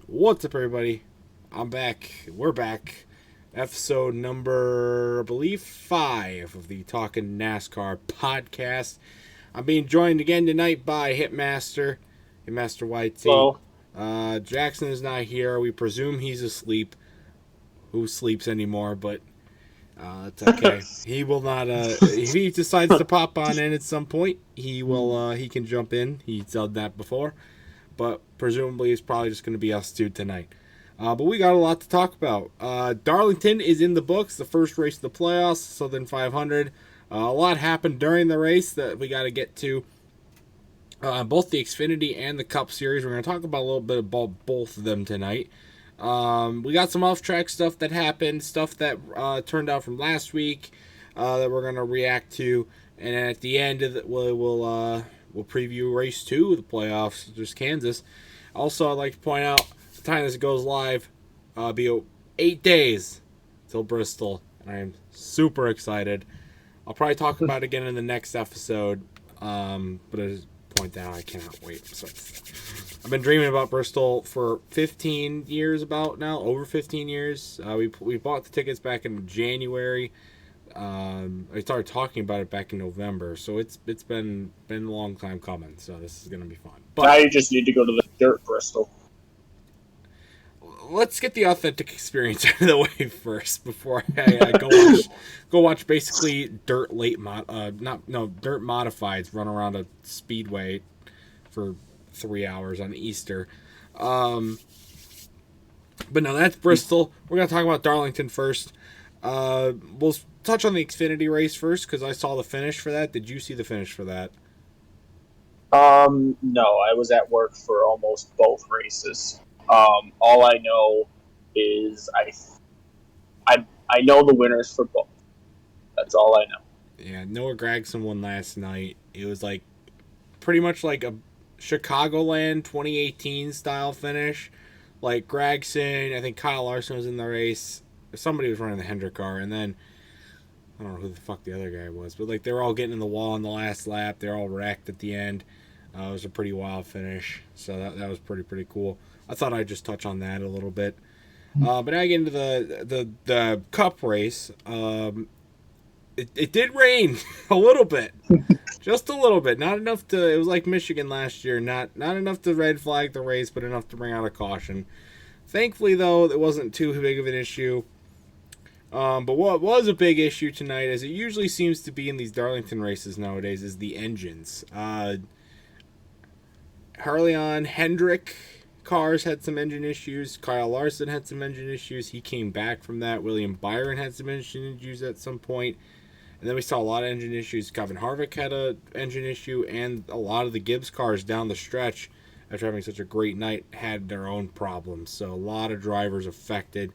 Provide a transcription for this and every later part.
What's up, everybody? I'm back. We're back. Episode number, I believe, 5 of the Talking NASCAR podcast. I'm being joined again tonight by Hitmaster YT. Well, Jackson is not here. We presume he's asleep. Who sleeps anymore, but it's okay. He will not, if he decides to pop on in at some point, he can jump in. He's done that before. But presumably it's probably just going to be us two tonight. But we got a lot to talk about. Darlington is in the books, the first race of the playoffs, Southern 500. A lot happened during the race that we got to get to. Both the Xfinity and the Cup Series. We're going to talk about a little bit about both of them tonight. We got some off-track stuff that happened, stuff that turned out from last week that we're going to react to. And at the end, of we'll preview race 2 of the playoffs, just Kansas. Also, I'd like to point out the time this goes live, be 8 days till Bristol, and I am super excited. I'll probably talk about it again in the next episode, but I just point out I cannot wait. So I've been dreaming about Bristol for 15 years about now, over 15 years. We bought the tickets back in January. I started talking about it back in November, so it's been a long time coming. So this is gonna be fun. now But you just need to go to the dirt Bristol. let's get the authentic experience out of the way first before I go watch basically dirt dirt modifieds run around a speedway for 3 hours on Easter. But no, that's Bristol. We're gonna talk about Darlington first. We'll touch on the Xfinity race first because I saw the finish for that. Did you see the finish for that? No, I was at work for almost both races. All I know is I know the winners for both. That's all I know. Yeah, Noah Gragson won last night. It was like pretty much like a Chicagoland 2018 style finish. Like Gragson, I think Kyle Larson was in the race. Somebody was running the Hendrick car, and then I don't know who the fuck the other guy was, but like they were all getting in the wall in the last lap. They're all wrecked at the end. It was a pretty wild finish, so that was pretty cool. I thought I'd just touch on that a little bit. But now I get into the Cup race. It did rain a little bit, just a little bit, not enough to. It was like Michigan last year, not enough to red flag the race, but enough to bring out a caution. Thankfully, though, it wasn't too big of an issue. But what was a big issue tonight, as it usually seems to be in these Darlington races nowadays, is the engines. Harley Hendrick cars had some engine issues. Kyle Larson had some engine issues. He came back from that. William Byron had some engine issues at some point. And then we saw a lot of engine issues. Kevin Harvick had an engine issue, and a lot of the Gibbs cars down the stretch, after having such a great night, had their own problems. So a lot of drivers affected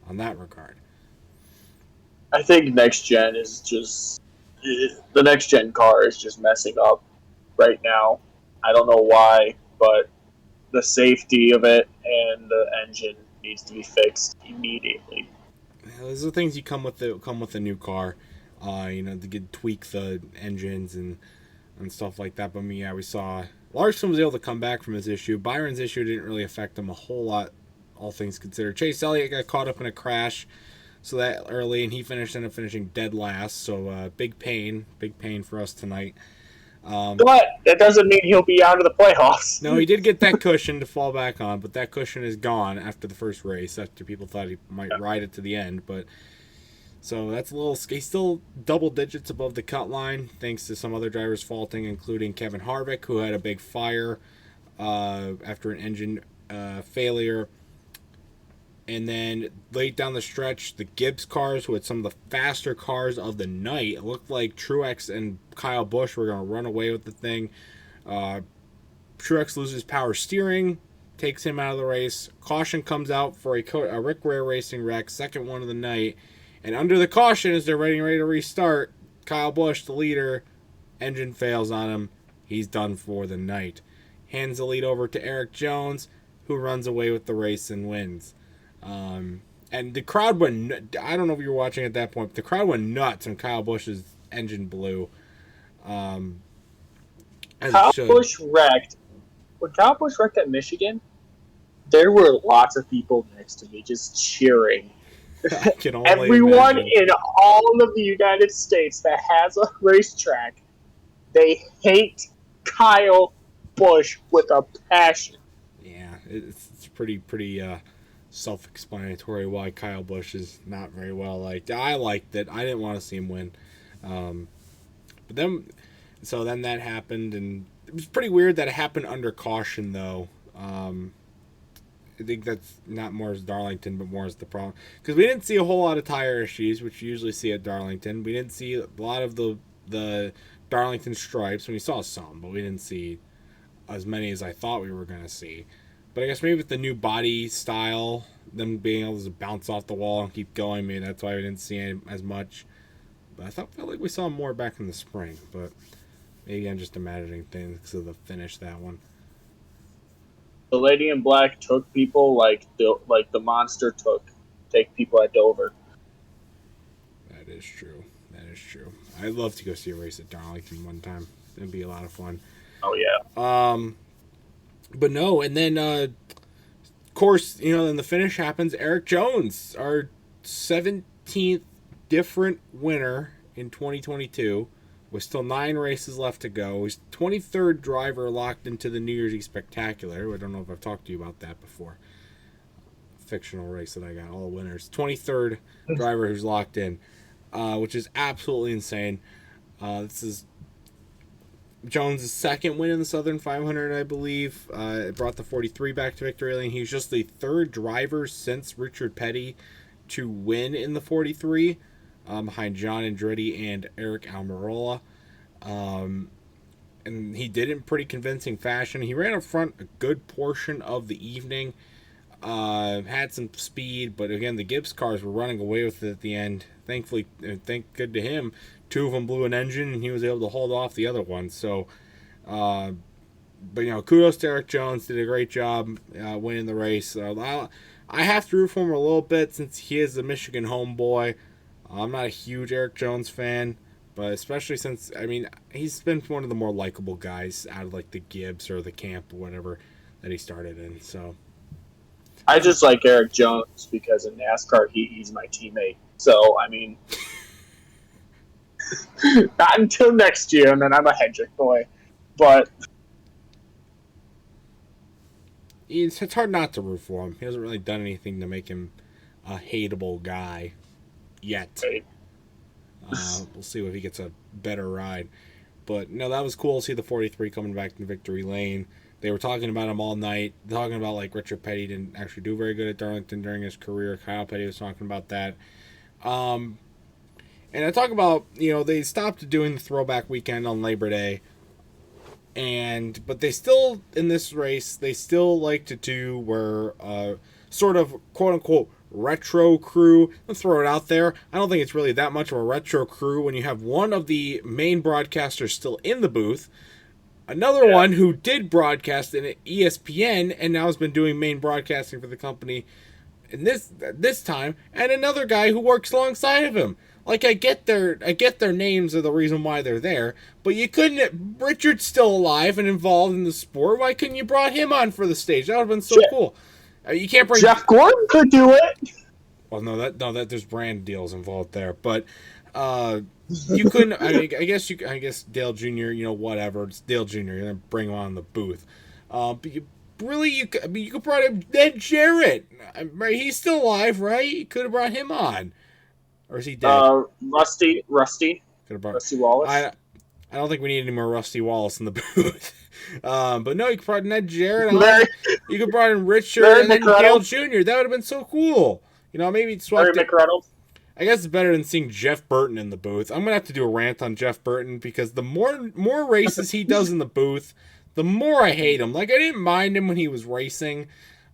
on that regard. I think next gen is just the next gen car is just messing up right now. I don't know why, but the safety of it and the engine needs to be fixed immediately. Those are things you come with a new car, to tweak the engines and stuff like that. But yeah, we saw Larson was able to come back from his issue. Byron's issue didn't really affect him a whole lot, all things considered. Chase Elliott got caught up in a crash, so that early, and he ended up finishing dead last. So big pain for us tonight. But that doesn't mean he'll be out of the playoffs. No, he did get that cushion to fall back on, but that cushion is gone after the first race. After people thought he might ride it to the end, but so that's a little. He's still double digits above the cut line, thanks to some other drivers faulting, including Kevin Harvick, who had a big fire after an engine failure. And then late down the stretch, the Gibbs cars, who had some of the faster cars of the night, it looked like Truex and Kyle Busch were going to run away with the thing. Truex loses power steering, takes him out of the race. Caution comes out for a Rick Ware Racing wreck, second one of the night. And under the caution, as they're ready to restart, Kyle Busch, the leader, engine fails on him. He's done for the night. Hands the lead over to Eric Jones, who runs away with the race and wins. And the crowd went, I don't know if you were watching at that point, but the crowd went nuts when Kyle Busch's engine blew. Kyle Busch wrecked. When Kyle Busch wrecked at Michigan, there were lots of people next to me just cheering. I can only Everyone imagine. in all of the United States that has a racetrack, they hate Kyle Busch with a passion. Yeah, it's pretty self-explanatory why Kyle Busch is not very well liked. I liked it. I didn't want to see him win, but then that happened, and it was pretty weird that it happened under caution though. I think that's not more as Darlington, but more as the problem because we didn't see a whole lot of tire issues, which you usually see at Darlington. We didn't see a lot of the Darlington stripes. We saw some, but we didn't see as many as I thought we were going to see. But I guess maybe with the new body style, them being able to bounce off the wall and keep going, maybe that's why we didn't see as much. But I felt like we saw more back in the spring. But maybe I'm just imagining things because of the finish that one. The Lady in Black took people like the Monster take people at Dover. That is true. That is true. I'd love to go see a race at Darlington one time. It'd be a lot of fun. Oh yeah. But no, and then of course, then the finish happens. Eric Jones, our 17th different winner in 2022, with still 9 races left to go. He's 23rd driver locked into the New Year's Eve Spectacular. I don't know if I've talked to you about that before. Fictional race that I got, all winners. 23rd driver who's locked in, which is absolutely insane. This is Jones' second win in the Southern 500, I believe. It brought the 43 back to victory lane. He's just the 3rd driver since Richard Petty to win in the 43, behind John Andretti and Eric Almirola. And he did it in pretty convincing fashion. He ran up front a good portion of the evening. Had some speed, but again, the Gibbs cars were running away with it at the end. Thankfully, thank good to him, 2 of them blew an engine, and he was able to hold off the other one. So, but kudos to Eric Jones. Did a great job winning the race. I have to root for him a little bit since he is a Michigan homeboy. I'm not a huge Eric Jones fan, but especially since, he's been one of the more likable guys out of like the Gibbs or the camp or whatever that he started in. So I just like Eric Jones because in NASCAR he's my teammate. So not until next year, and then I'm a Hendrick boy. But it's hard not to root for him. He hasn't really done anything to make him a hateable guy yet. Right. We'll see if he gets a better ride. But no, that was cool to see the 43 coming back to victory lane. They were talking about him all night, talking about like Richard Petty didn't actually do very good at Darlington during his career. Kyle Petty was talking about that. And I talk about, they stopped doing the throwback weekend on Labor Day. But they still, in this race, they still like to do where sort of quote unquote retro crew. Let's throw it out there. I don't think it's really that much of a retro crew when you have one of the main broadcasters still in the booth, another one who did broadcast in ESPN and now has been doing main broadcasting for the company in this time, and another guy who works alongside of him. Like, I get their names are the reason why they're there, but you couldn't. Richard's still alive and involved in the sport. Why couldn't you brought him on for the stage? That would have been so cool. You can't bring Jeff Gordon could do it. Well, no, that there's brand deals involved there, but you couldn't. I guess Dale Jr. Whatever. It's Dale Jr. You're gonna bring him on the booth, but you could brought him Ned Jarrett. Right, he's still alive, right? You could have brought him on. Or is he dead? Rusty Wallace. I don't think we need any more Rusty Wallace in the booth. But no, you could brought Ned Jarrett on. You could brought in Richard and then Dale Jr. That would have been so cool. Maybe swap. Larry McReynolds. I guess it's better than seeing Jeff Burton in the booth. I'm gonna have to do a rant on Jeff Burton because the more races he does in the booth, the more I hate him. Like, I didn't mind him when he was racing.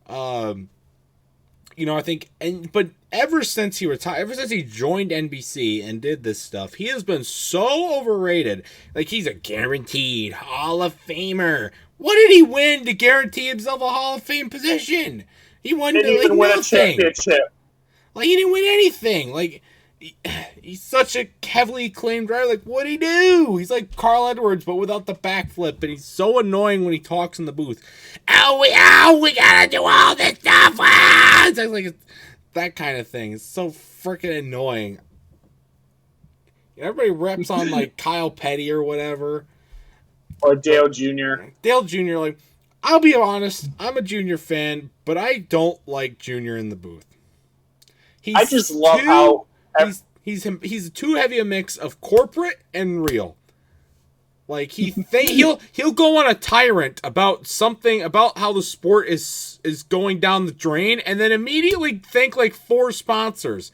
I think, but ever since he retired, ever since he joined NBC and did this stuff, he has been so overrated. Like, he's a guaranteed Hall of Famer. What did he win to guarantee himself a Hall of Fame position? He won didn't even win a championship. Like, he didn't win anything. Like, he's such a heavily acclaimed driver. Like, what'd he do? He's like Carl Edwards, but without the backflip. And he's so annoying when he talks in the booth. We gotta do all this stuff. It's like that kind of thing. It's so freaking annoying. Everybody reps on like Kyle Petty or whatever. Or Dale Jr. Dale Jr. Like, I'll be honest, I'm a Junior fan, but I don't like Junior in the booth. I just love how he's too heavy a mix of corporate and real. Like he'll go on a tyrant about something about how the sport is going down the drain, and then immediately thank like 4 sponsors.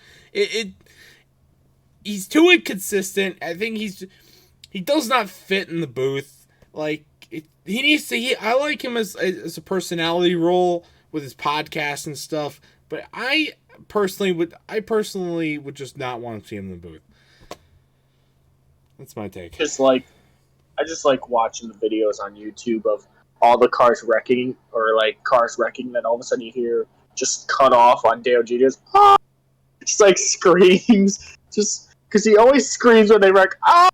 He's too inconsistent. I think he does not fit in the booth. Like he needs to. I like him as a personality role with his podcast and stuff, but I personally would just not want to see him in the booth. That's my take. I just like watching the videos on YouTube of all the cars wrecking, or like cars wrecking, then all of a sudden you hear just cut off on Dale Jr.'s. Ah! Just like screams, just because he always screams when they wreck. Ah!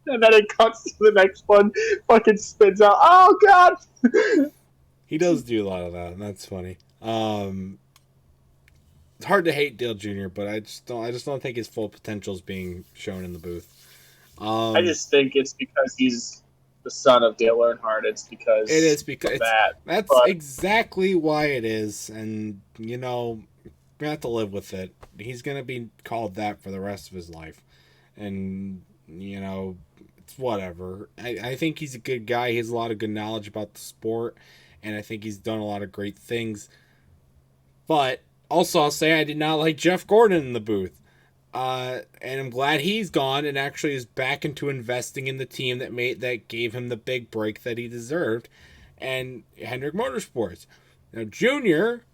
And then it cuts to the next one, fucking spins out. Oh god! He does do a lot of that, and that's funny. It's hard to hate Dale Jr., but I just don't think his full potential is being shown in the booth. I just think it's because he's the son of Dale Earnhardt. It's because that's exactly why it is, and we have to live with it. He's gonna be called that for the rest of his life, and it's whatever. I think he's a good guy. He has a lot of good knowledge about the sport, and I think he's done a lot of great things. But also, I'll say I did not like Jeff Gordon in the booth. And I'm glad he's gone and actually is back into investing in the team that gave him the big break that he deserved, and Hendrick Motorsports. Now, Junior,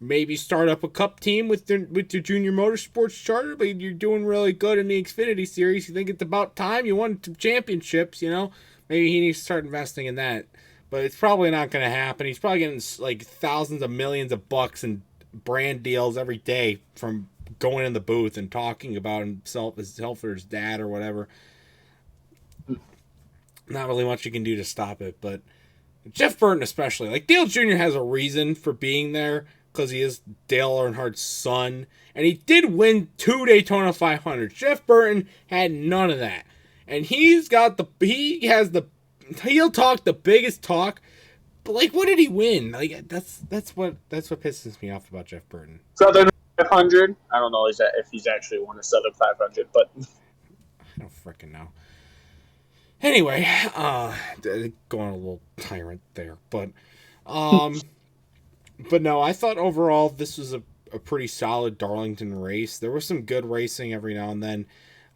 maybe start up a cup team with the Junior Motorsports charter, but you're doing really good in the Xfinity Series. You think it's about time? You won 2 championships, Maybe he needs to start investing in that. But it's probably not going to happen. He's probably getting like thousands of millions of bucks in brand deals every day from going in the booth and talking about himself or his dad or whatever. Not really much you can do to stop it, but Jeff Burton especially. Like, Dale Jr. has a reason for being there because he is Dale Earnhardt's son, and he did win 2 Daytona 500s. Jeff Burton had none of that, and he'll talk the biggest talk, but like, what did he win? Like, that's what pisses me off about Jeff Burton. Southern 500. I don't know if he's actually won a Southern 500, but I don't freaking know. Anyway, going a little tyrant there, but no, I thought overall this was a pretty solid Darlington race. There was some good racing every now and then,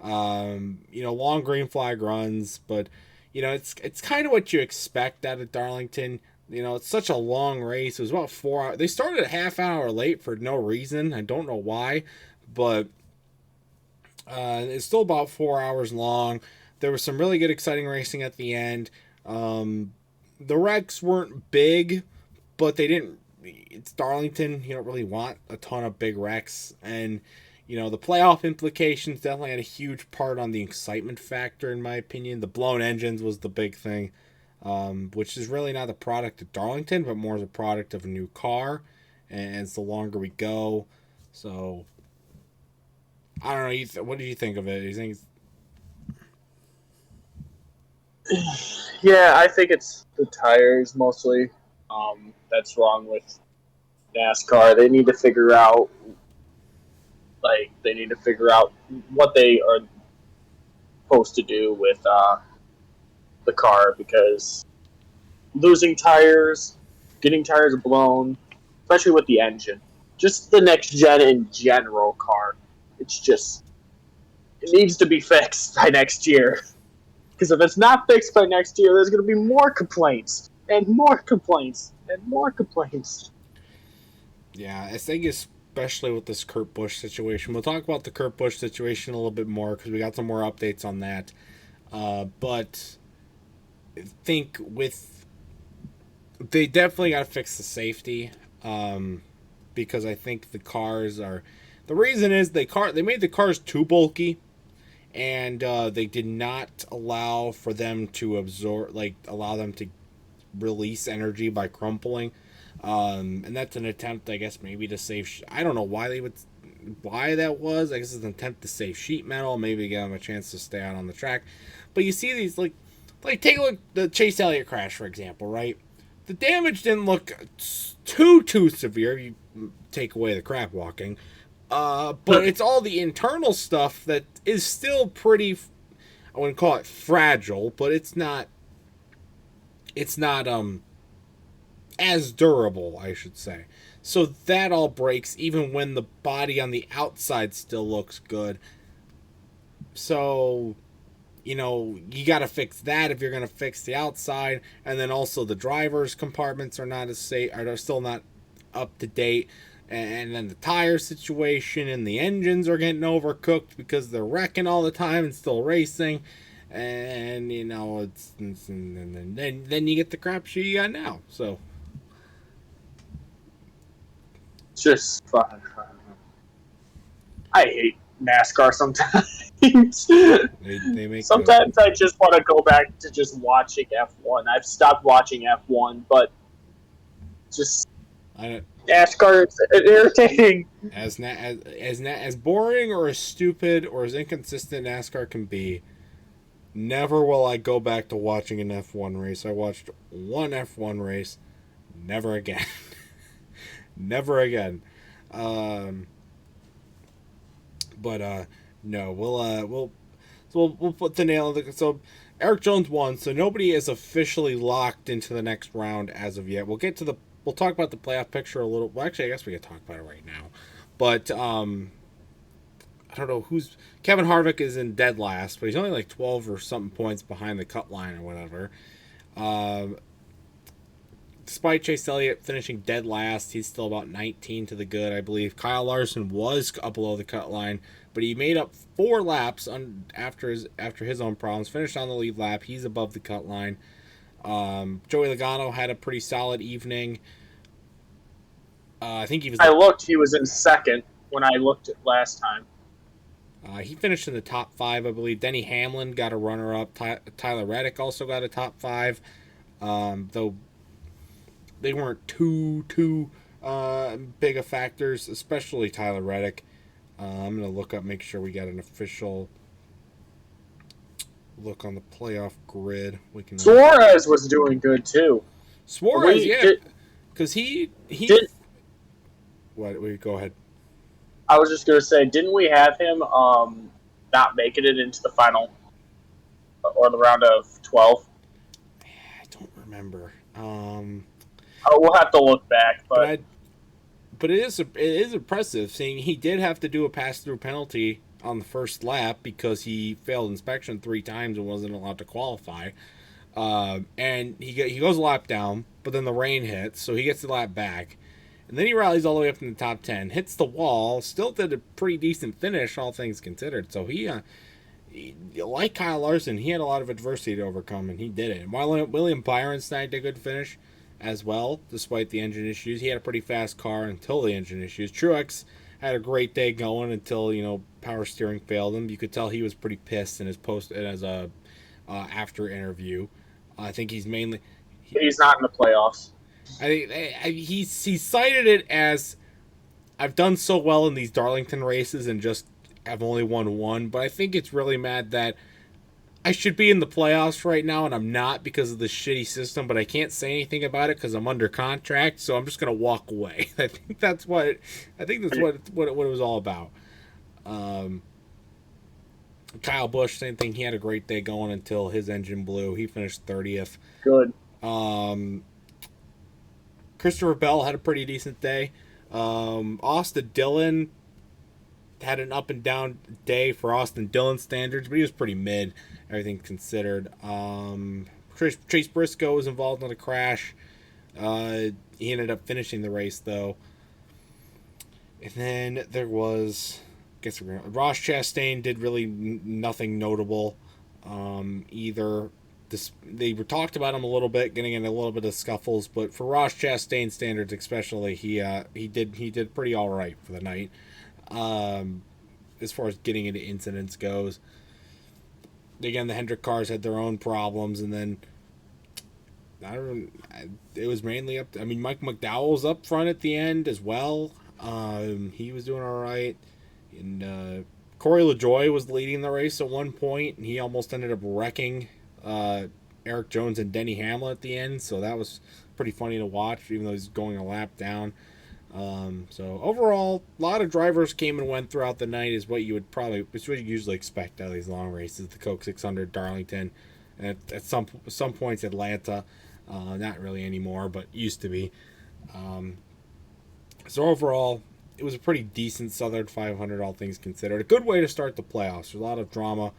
long green flag runs, but it's kind of what you expect out of Darlington. It's such a long race. It was about 4 hours. They started a half hour late for no reason. I don't know why, but it's still about 4 hours long. There was some really good, exciting racing at the end. The wrecks weren't big, but they didn't. It's Darlington. You don't really want a ton of big wrecks, and the playoff implications definitely had a huge part on the excitement factor, in my opinion. The blown engines was the big thing. Which is really not the product of Darlington, but more as a product of a new car, and it's the longer we go. So, I don't know. What do you think of it? Do you think Yeah, I think it's the tires mostly. That's wrong with NASCAR. They need to figure out what they are supposed to do with the car, because losing tires, getting tires blown, especially with the engine, just the next gen in general car, it needs to be fixed by next year. Because if it's not fixed by next year, there's going to be more complaints and more complaints and more complaints. Yeah, I think especially with this Kurt Busch situation. We'll talk about the Kurt Busch situation a little bit more because we got some more updates on that. But I think they definitely got to fix the safety, because I think the The reason is they made the cars too bulky, and they did not allow for them to allow them to release energy by crumpling. And that's an attempt, I guess, maybe to save. I don't know why that was. I guess it's an attempt to save sheet metal, maybe give them a chance to stay out on the track. But you see these like take a look the Chase Elliott crash, for example, right? The damage didn't look too severe. You take away the crap walking, but it's all the internal stuff that is still pretty. I wouldn't call it fragile, but it's not. It's not as durable, I should say. So that all breaks even when the body on the outside still looks good. So, you got to fix that if you're going to fix the outside. And then also the driver's compartments are not as safe, are still not up to date. And then the tire situation and the engines are getting overcooked because they're wrecking all the time and still racing. And, then you get the crap shoot you got now. So. Just fun. I hate NASCAR sometimes. They make sometimes I just want to go back to just watching F1. I've stopped watching F1, but just NASCAR is irritating. As boring or as stupid or as inconsistent NASCAR can be, never will I go back to watching an F1 race. I watched one F1 race, never again. Never again. No, we'll put the nail in the. So Eric Jones won, so nobody is officially locked into the next round as of yet. We'll talk about the playoff picture a little. Well, actually, I guess we can talk about it right now. But I don't know Kevin Harvick is in dead last, but he's only like 12 or something points behind the cut line or whatever. Despite Chase Elliott finishing dead last, he's still about 19 to the good, I believe. Kyle Larson was up below the cut line, but he made up 4 laps after his own problems. Finished on the lead lap. He's above the cut line. Joey Logano had a pretty solid evening. I think he was. He was in second when I looked at last time. He finished in the top 5, I believe. Denny Hamlin got a runner-up. Tyler Reddick also got a top 5. Though they weren't too big of factors, especially Tyler Reddick. I'm going to look up, make sure we got an official look on the playoff grid. Suarez was doing good, too. Suarez, yeah. Because he did. What? Go ahead. I was just going to say, didn't we have him not making it into the final or the round of 12? I don't remember. We'll have to look back, but it is impressive seeing he did have to do a pass-through penalty on the first lap because he failed inspection 3 times and wasn't allowed to qualify. And he goes a lap down, but then the rain hits, so he gets the lap back. And then he rallies all the way up in the top 10, hits the wall, still did a pretty decent finish, all things considered. So he like Kyle Larson, he had a lot of adversity to overcome, and he did it. And while William Byron snagged a good finish as well, despite the engine issues, he had a pretty fast car until the engine issues. Truex had a great day going until power steering failed him. You could tell he was pretty pissed in his after interview. I think he's mainly he's not in the playoffs. I think he cited it as, I've done so well in these Darlington races and just have only won 1, but I think it's really mad that I should be in the playoffs right now and I'm not because of the shitty system, but I can't say anything about it because I'm under contract, so I'm just gonna walk away. I think that's what it was all about. Kyle Busch, same thing. He had a great day going until his engine blew. He finished 30th. Good. Christopher Bell had a pretty decent day. Austin Dillon had an up and down day for Austin Dillon standards, but he was pretty mid, everything considered. Chase Briscoe was involved in a crash. He ended up finishing the race, though. And then there was, Ross Chastain did really nothing notable either. They were talked about him a little bit, getting in a little bit of scuffles, but for Ross Chastain standards especially, he did pretty all right for the night. as far as getting into incidents goes. Again, the Hendrick cars had their own problems, and then it was mainly up. Mike McDowell was up front at the end as well. He was doing all right, and Corey LaJoie was leading the race at one point, and he almost ended up wrecking Eric Jones and Denny Hamlin at the end. So that was pretty funny to watch, even though he's going a lap down. So overall, a lot of drivers came and went throughout the night. It's what you usually expect out of these long races. The Coke 600, Darlington, and at some points Atlanta. Not really anymore, but used to be. So overall, it was a pretty decent Southern 500, all things considered. A good way to start the playoffs. There's a lot of drama,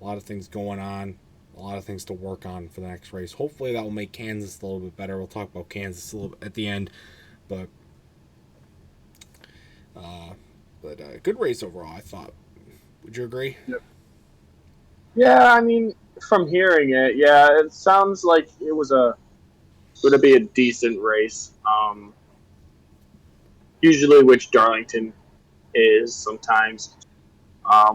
a lot of things going on, a lot of things to work on for the next race. Hopefully that will make Kansas a little bit better. We'll talk about Kansas a little bit at the end, but good race overall, I thought. Would you agree? Yep. Yeah, from hearing it, it sounds like it was going to be a decent race. Usually, which Darlington is sometimes.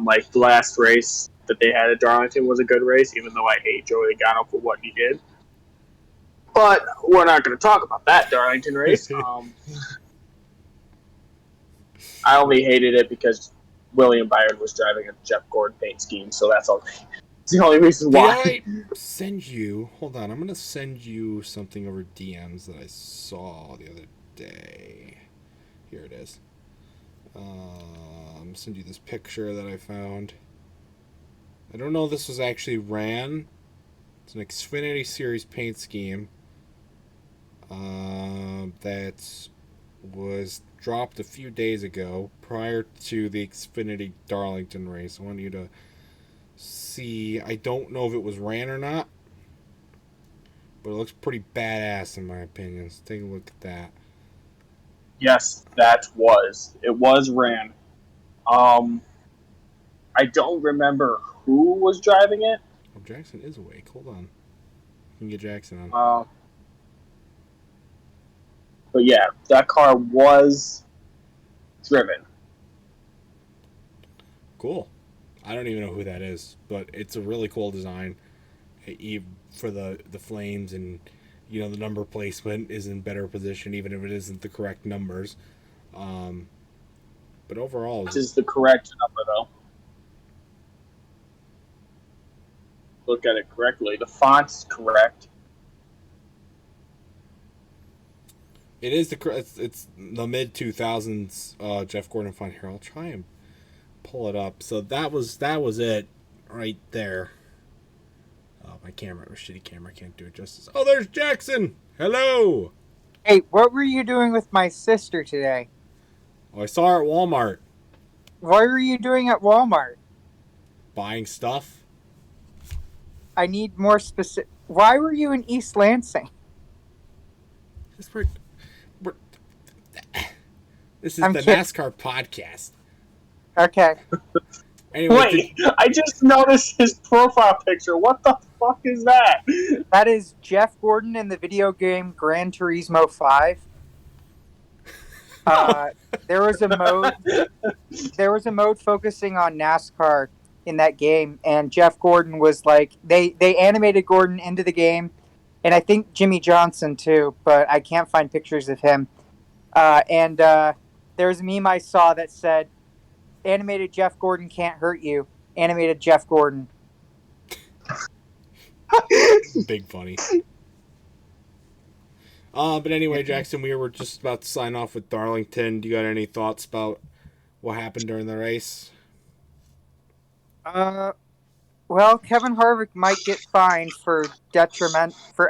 Like the last race that they had at Darlington was a good race, even though I hate Joey Logano for what he did. But we're not going to talk about that Darlington race. I only hated it because William Byron was driving a Jeff Gordon paint scheme, so that's all. It's the only reason why. Did I send you? Hold on, I'm gonna send you something over DMs that I saw the other day. Here it is. I'm gonna send you this picture that I found. I don't know if this was actually Rant. It's an Xfinity Series paint scheme that was dropped a few days ago prior to the Xfinity Darlington race. I want you to see. I don't know if it was Rant or not, but it looks pretty badass in my opinion. Let's take a look at that. Yes, it was Rant. I don't remember who was driving it. Oh, Jackson is awake. Hold on. You can get Jackson on. But yeah, that car was driven. Cool. I don't even know who that is, but it's a really cool design for the flames, and the number placement is in better position, even if it isn't the correct numbers. But overall, this is the correct number though. Look at it correctly. The font's correct. It is it's the mid 2000s Jeff Gordon font here. I'll try and pull it up. So that was it right there. Oh, my shitty camera can't do it justice. Oh, there's Jackson. Hello. Hey, what were you doing with my sister today? Oh, I saw her at Walmart. What were you doing at Walmart? Buying stuff. I need more specific. Why were you in East Lansing? This is the NASCAR podcast. Okay. Anyway, wait, I just noticed his profile picture. What the fuck is that? That is Jeff Gordon in the video game Gran Turismo 5. There was a mode focusing on NASCAR in that game, and Jeff Gordon was like, they animated Gordon into the game, and I think Jimmy Johnson too, but I can't find pictures of him. And there was a meme I saw that said, animated Jeff Gordon can't hurt you. Animated Jeff Gordon. Big funny. But anyway, Jackson, we were just about to sign off with Darlington. Do you got any thoughts about what happened during the race? Well, Kevin Harvick might get fined for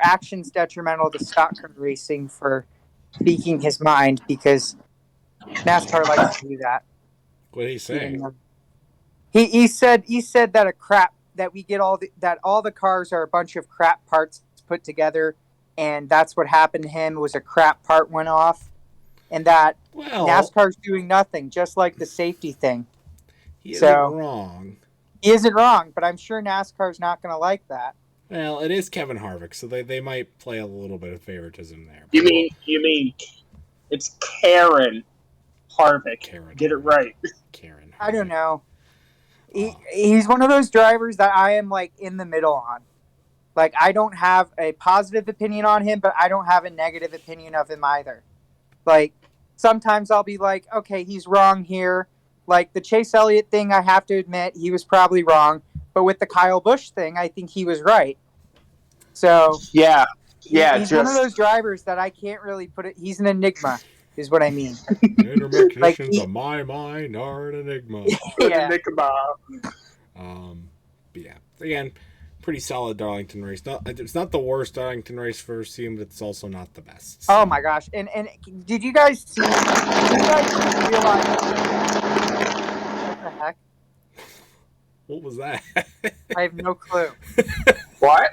actions detrimental to stock car racing for speaking his mind, because NASCAR likes to do that. What did he say? He said that we get all the cars are a bunch of crap parts put together, and that's what happened to him. Was a crap part went off, and that NASCAR's doing nothing, just like the safety thing. He isn't wrong. He isn't wrong, but I'm sure NASCAR's not going to like that. Well, it is Kevin Harvick, so they might play a little bit of favoritism there. You mean it's Karen Harvick? Get it right. Karen. I don't know. He's one of those drivers that I am like in the middle on. Like, I don't have a positive opinion on him, but I don't have a negative opinion of him either. Like, sometimes I'll be like, okay, he's wrong here. Like, the Chase Elliott thing, I have to admit, he was probably wrong. But with the Kyle Busch thing, I think he was right. So, Yeah. he's one of those drivers that I can't really put it. He's an enigma, is what I mean. Intermechanicians of my mind are an enigma. Yeah. But yeah, again, pretty solid Darlington race. It's not the worst Darlington race for seeing, but it's also not the best. So. Oh my gosh! And did you guys see? Did you guys realize what the heck? What was that? I have no clue. What?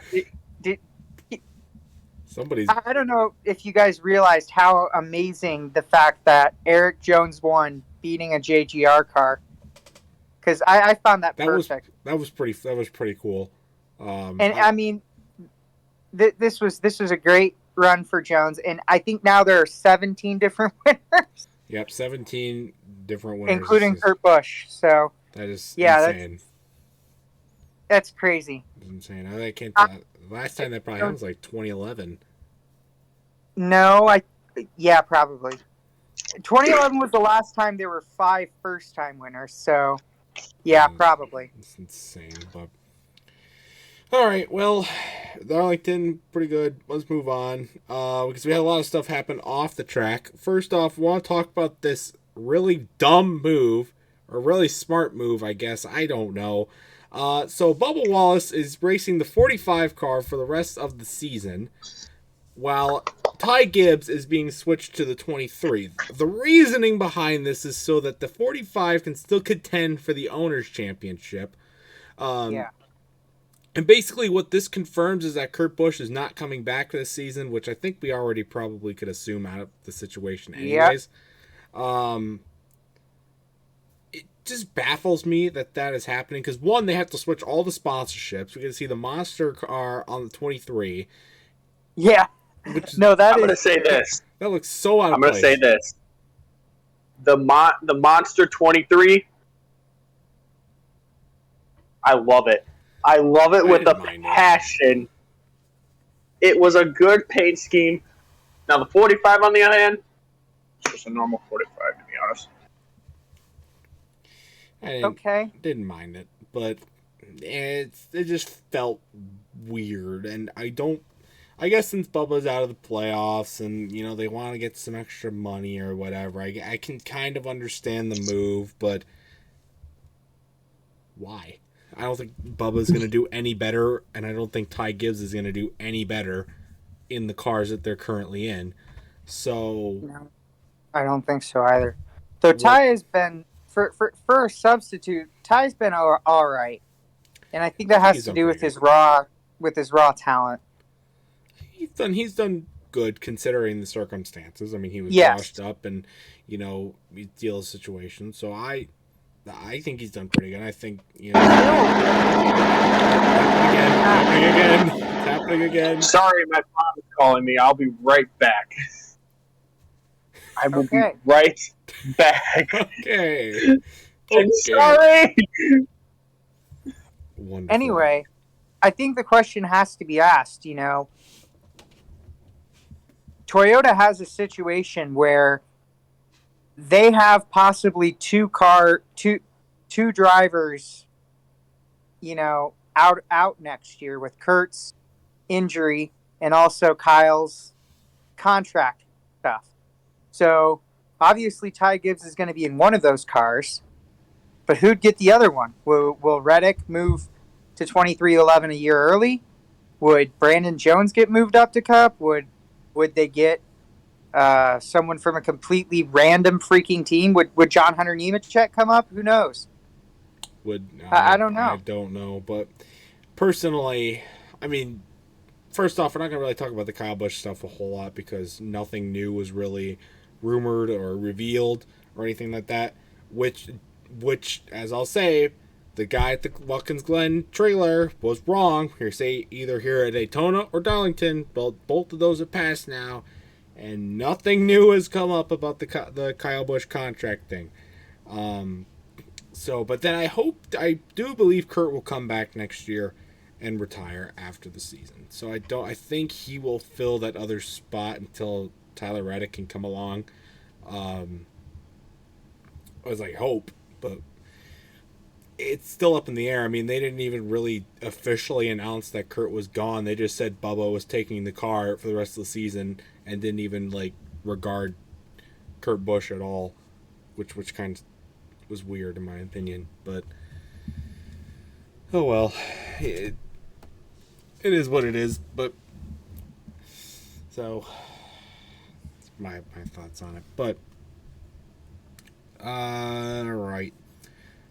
Somebody's. I don't know if you guys realized how amazing the fact that Eric Jones won, beating a JGR car. Because I found that perfect. That was pretty cool. I mean, this was a great run for Jones, and I think now there are 17 different winners. Yep, 17 different winners, including Kurt Busch. So that is insane. That's crazy. It's insane. I can't. Last time that probably happened was like 2011. No, yeah, probably. 2011 was the last time there were 5 first-time winners. So. Yeah, probably. It's insane, but all right. Well, Darlington, pretty good. Let's move on because we had a lot of stuff happen off the track. First off, we want to talk about this really dumb move, or really smart move, I guess. I don't know. So Bubba Wallace is racing the 45 car for the rest of the season, while Ty Gibbs is being switched to the 23. The reasoning behind this is so that the 45 can still contend for the Owners' Championship. Yeah. And basically what this confirms is that Kurt Busch is not coming back this season, which I think we already probably could assume out of the situation anyways. Yep. It just baffles me that is happening because, one, they have to switch all the sponsorships. We're going to see the Monster car on the 23. Yeah. I'm going to say this. That looks so out of place. I'm going to say this. The Monster 23, I love it. I love it with a passion. It was a good paint scheme. Now, the 45, on the other hand, it's just a normal 45, to be honest. I didn't mind it, but it just felt weird, and I guess since Bubba's out of the playoffs and, they want to get some extra money or whatever, I can kind of understand the move, but why? I don't think Bubba's going to do any better, and I don't think Ty Gibbs is going to do any better in the cars that they're currently in. So... No, I don't think so either. So Ty has been, for a substitute, Ty's been all right. And I think that has to do with his raw talent. He's done good considering the circumstances. I mean, he was washed up and, he deals with situations. So I think he's done pretty good. I think, happening again. Sorry, my mom is calling me. I'll be right back. I will be right back. Okay. I'm sorry. Wonderful. Anyway, I think the question has to be asked, Toyota has a situation where they have possibly two drivers, out next year with Kurt's injury and also Kyle's contract stuff. So obviously Ty Gibbs is going to be in one of those cars, but who'd get the other one? Will Reddick move to 2311 a year early? Would Brandon Jones get moved up to Cup? Would they get someone from a completely random freaking team? Would John Hunter Nemechek come up? Who knows? I don't know. I don't know. But personally, I mean, first off, we're not going to really talk about the Kyle Busch stuff a whole lot because nothing new was really rumored or revealed or anything like that. Which, as I'll say, the guy at the Watkins Glen trailer was wrong. Either here at Daytona or Darlington. Both of those have passed now. And nothing new has come up about the Kyle Busch contract thing. So, but then I do believe Kurt will come back next year and retire after the season. So I think he will fill that other spot until Tyler Reddick can come along. As I hope, but it's still up in the air. I mean, they didn't even really officially announce that Kurt was gone. They just said Bubba was taking the car for the rest of the season and didn't even like regard Kurt Busch at all, which kind of was weird in my opinion. But oh well, it is what it is. But so my thoughts on it. But all right.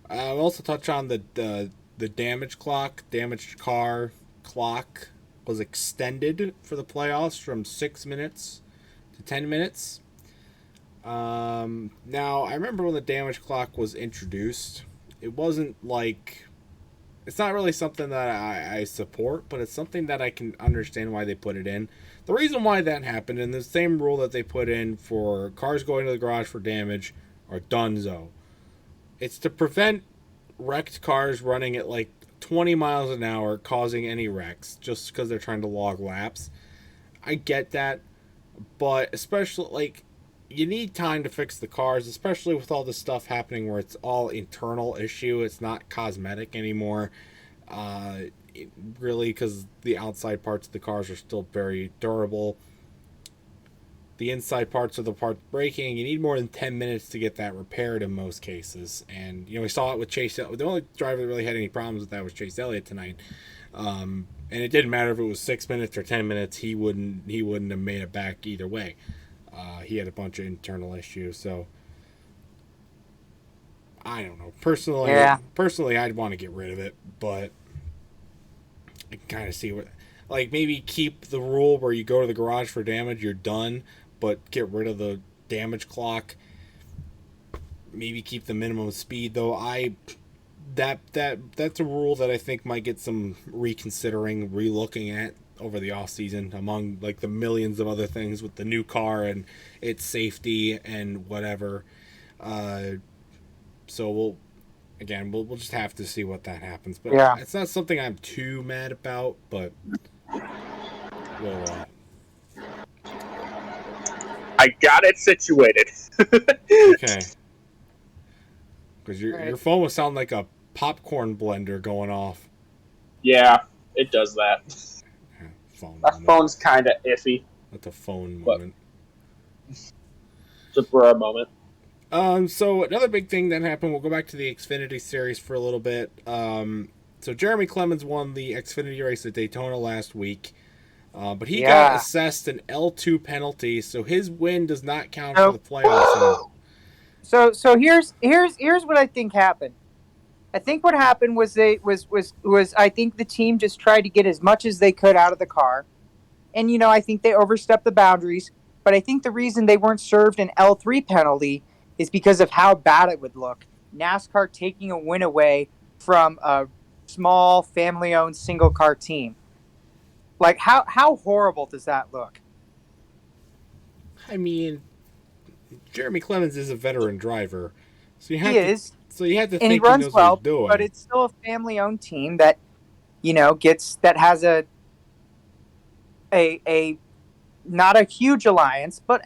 I'll also touch on the damaged car clock was extended for the playoffs from 6 minutes to 10 minutes. Now, I remember when the damage clock was introduced, it wasn't like... It's not really something that I support, but it's something that I can understand why they put it in. The reason why that happened, and the same rule that they put in for cars going to the garage for damage, are donezo. It's to prevent wrecked cars running at like 20 miles an hour causing any wrecks just because they're trying to log laps. I get that, but especially like you need time to fix the cars, especially with all this stuff happening where it's all internal issue. It's not cosmetic anymore. Really, because the outside parts of the cars are still very durable. The inside parts of the part breaking, you need more than 10 minutes to get that repaired in most cases. And, we saw it with Chase. The only driver that really had any problems with that was Chase Elliott tonight. And it didn't matter if it was 6 minutes or 10 minutes. He wouldn't have made it back either way. He had a bunch of internal issues. So, I don't know. Personally, I'd want to get rid of it. But I can kind of see what... Like, maybe keep the rule where you go to the garage for damage, you're done, but get rid of the damage clock. Maybe keep the minimum speed, though. That's a rule that I think might get some relooking at over the off season, among like the millions of other things with the new car and its safety and whatever. So we'll just have to see what that happens. But yeah, it's not something I'm too mad about, but we'll I got it situated. okay. Because your phone would sound like a popcorn blender going off. Yeah, it does that. My phone's kind of iffy. That's a phone moment. Just for a moment. So another big thing that happened, we'll go back to the Xfinity series for a little bit. So Jeremy Clemens won the Xfinity race at Daytona last week. But he got assessed an L2 penalty, so his win does not count for the playoffs. So here's what I think happened. I think what happened was I think the team just tried to get as much as they could out of the car. And I think they overstepped the boundaries, but I think the reason they weren't served an L3 penalty is because of how bad it would look. NASCAR taking a win away from a small family-owned single car team. Like how horrible does that look? I mean, Jeremy Clemens is a veteran driver, so you have to think he runs well, what he's doing. But it's still a family-owned team that has a not a huge alliance, but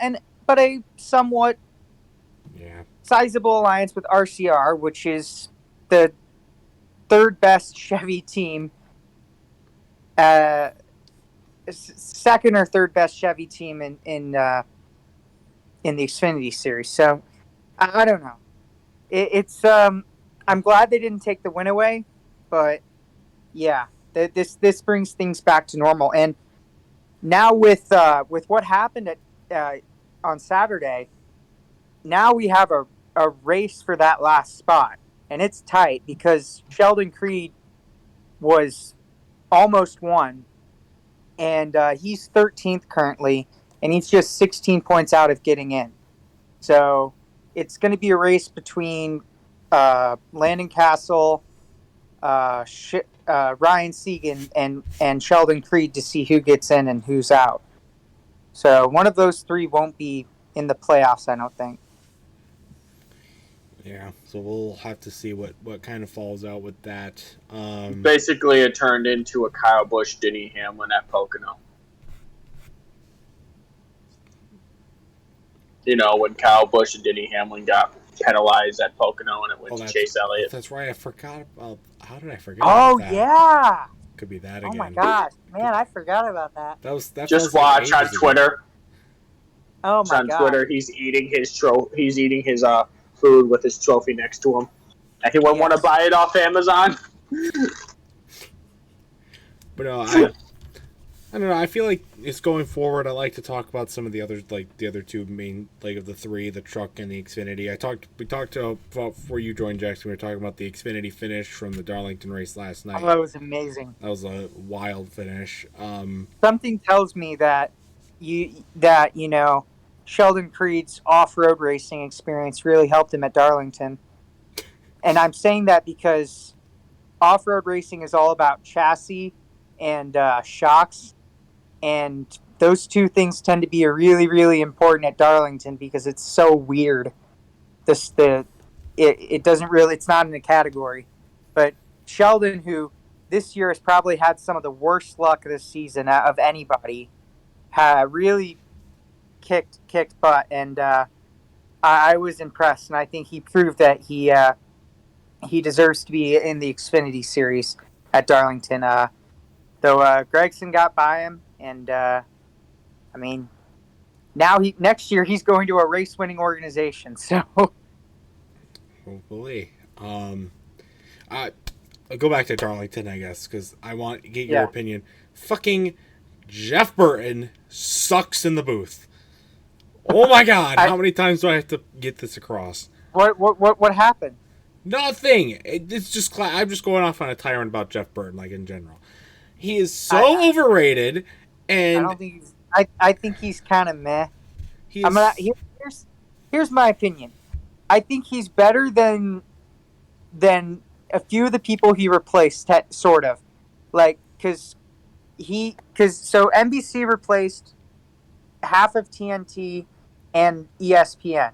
a somewhat sizable alliance with RCR, which is the third best Chevy team. Second or third best Chevy team in the Xfinity series. So I don't know. It's I'm glad they didn't take the win away, but yeah, this brings things back to normal. And now with what happened on Saturday, now we have a race for that last spot, and it's tight because Sheldon Creed was almost won. And he's 13th currently, and he's just 16 points out of getting in. So it's going to be a race between Landon Castle, Ryan Segan, and Sheldon Creed to see who gets in and who's out. So one of those three won't be in the playoffs, I don't think. Yeah, so we'll have to see what kind of falls out with that. Basically, it turned into a Kyle Busch, Denny Hamlin at Pocono. You know, when Kyle Busch and Denny Hamlin got penalized at Pocono and it went to Chase Elliott. That's right. I forgot about. How did I forget? Oh about that? yeah. Could be that Oh again. my gosh, man, I forgot about that. That just watch on Twitter. Oh my god! On Twitter, he's eating his food with his trophy next to him. Anyone want to buy it off Amazon? But no, I don't know. I feel like it's going forward. I like to talk about some of the others, like the other two main, like of the three, the truck and the Xfinity. We talked about before you joined, Jackson. We were talking about the Xfinity finish from the Darlington race last night. Oh, that was amazing. That was a wild finish. Something tells me that you know Sheldon Creed's off-road racing experience really helped him at Darlington, and I'm saying that because off-road racing is all about chassis and shocks. And those two things tend to be really, really important at Darlington because it's so weird. It doesn't really, it's not in a category. But Sheldon, who this year has probably had some of the worst luck this season of anybody, really kicked butt, and I was impressed. And I think he proved that he deserves to be in the Xfinity Series at Darlington. Though Gregson got by him. And I mean, now next year he's going to a race-winning organization. So hopefully, I'll go back to Darlington, I guess, because I want to get your opinion. Fucking Jeff Burton sucks in the booth. Oh my God! How many times do I have to get this across? What happened? Nothing. It's just I'm just going off on a tyrant about Jeff Burton, like in general. He is so overrated. And I don't think I think he's kind of meh. Here's my opinion. I think he's better than a few of the people he replaced, sort of, like because NBC replaced half of TNT and ESPN.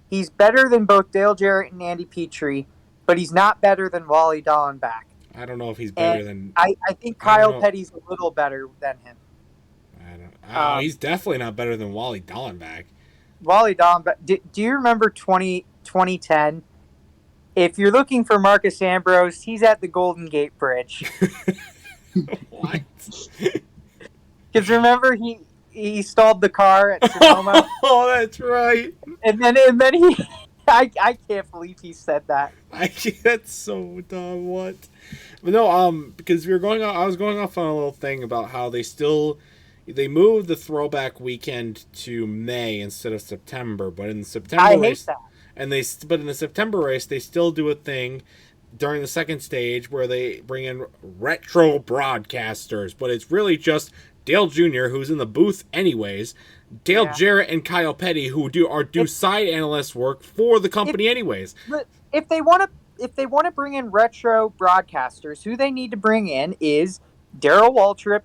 He's better than both Dale Jarrett and Andy Petrie, but he's not better than Wally Dallenbach. I don't know if he's better than. I think Kyle Petty's a little better than him. He's definitely not better than Wally Dallenbach. Wally Dallenbach. Do you remember 2010? If you're looking for Marcus Ambrose, he's at the Golden Gate Bridge. What? Because remember he stalled the car at Sonoma. Oh, that's right. And then he, I can't believe he said that. That's so dumb. What? But no, because I was going off on a little thing about how they moved the throwback weekend to May instead of September, but in the September race, in the September race, they still do a thing during the second stage where they bring in retro broadcasters, but it's really just Dale Jr., who's in the booth anyways, Dale Jarrett and Kyle Petty, who do side analyst work for the company anyways. If they want to bring in retro broadcasters, who they need to bring in is Darrell Waltrip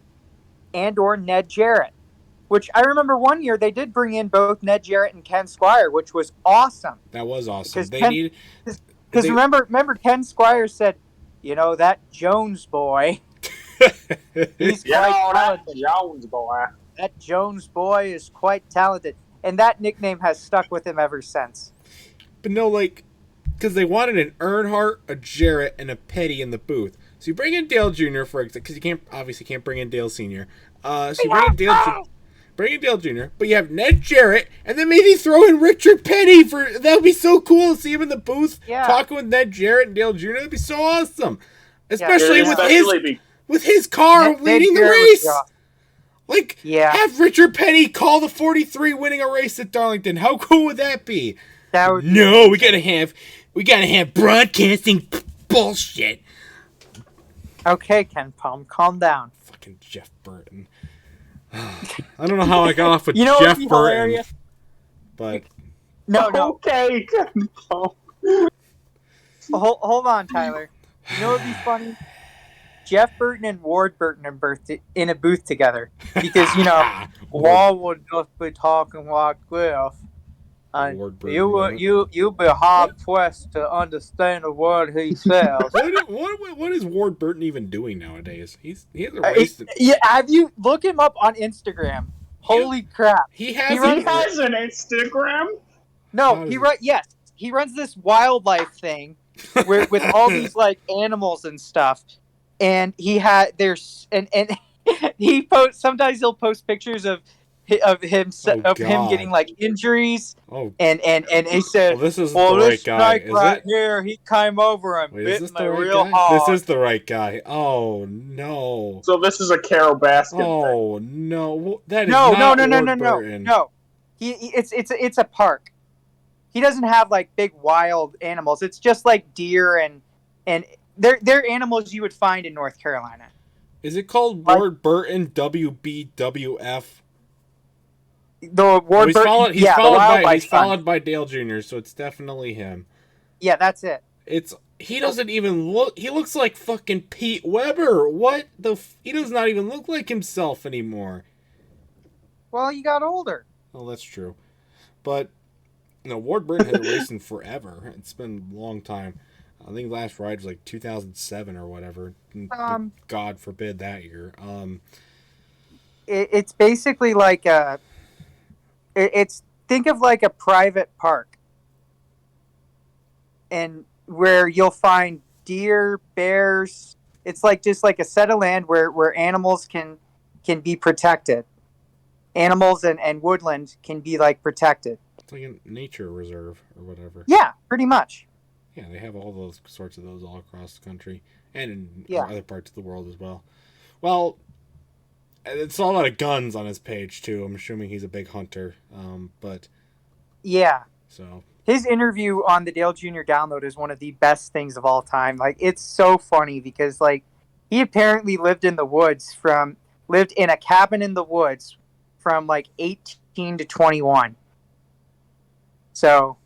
and or Ned Jarrett, which I remember one year they did bring in both Ned Jarrett and Ken Squire, which was awesome. That was awesome. Because remember Ken Squire said, that Jones boy, he's quite talented. That Jones boy. That Jones boy is quite talented, and that nickname has stuck with him ever since. But no, because they wanted an Earnhardt, a Jarrett, and a Petty in the booth. So you bring in Dale Jr. because you can't bring in Dale Sr. So you bring in Dale Jr., but you have Ned Jarrett, and then maybe throw in Richard Petty that would be so cool to see him in the booth talking with Ned Jarrett and Dale Jr. That'd be so awesome, especially with his car leading the race. Have Richard Petty call the 43 winning a race at Darlington. How cool would that be? We gotta have broadcasting bullshit. Okay, Ken Palm, calm down. Fucking Jeff Burton. I don't know how I got off with Jeff Burton. Hilarious? But no. Okay, Ken Palm. Hold on, Tyler. You know what would be funny? Jeff Burton and Ward Burton in a booth together, because Wall would just be talking like this. Ward Burton moment. You be hard pressed to understand a word he says. What is Ward Burton even doing nowadays? He has a race. Yeah, have you look him up on Instagram? Holy crap! He He has has an Instagram. No, he runs this wildlife thing where with all these like animals and stuff, and he posts sometimes he'll post pictures of him getting like injuries. Oh, and he said, well, this isn't the right guy, is right it? here, he came over and bit me real guy? hard. This is the right guy. Oh no! So this is a Carol Baskin thing. Oh no! That is no. Burton. No. It's a park. He doesn't have like big wild animals. It's just like deer and they're animals you would find in North Carolina. Is it called Ward Burton WBWF? The Ward Burton. He's followed by Dale Jr., so it's definitely him. Yeah, that's it. He doesn't even look. He looks like fucking Pete Weber. What the? He does not even look like himself anymore. Well, he got older. Oh, that's true. But Ward Burton has been racing forever. It's been a long time. I think the last ride was like 2007 or whatever. God forbid that year. It's basically like think of like a private park, and where you'll find deer, bears. It's like just like a set of land where animals can be protected. Animals and woodland can be like protected. It's like a nature reserve or whatever. Yeah, pretty much. Yeah, they have all those sorts of those all across the country and in other parts of the world as well. Well, it's a lot of guns on his page too. I'm assuming he's a big hunter. But yeah. So his interview on the Dale Jr. Download is one of the best things of all time. Like, it's so funny because like he apparently lived in a cabin in the woods from like 18 to 21. So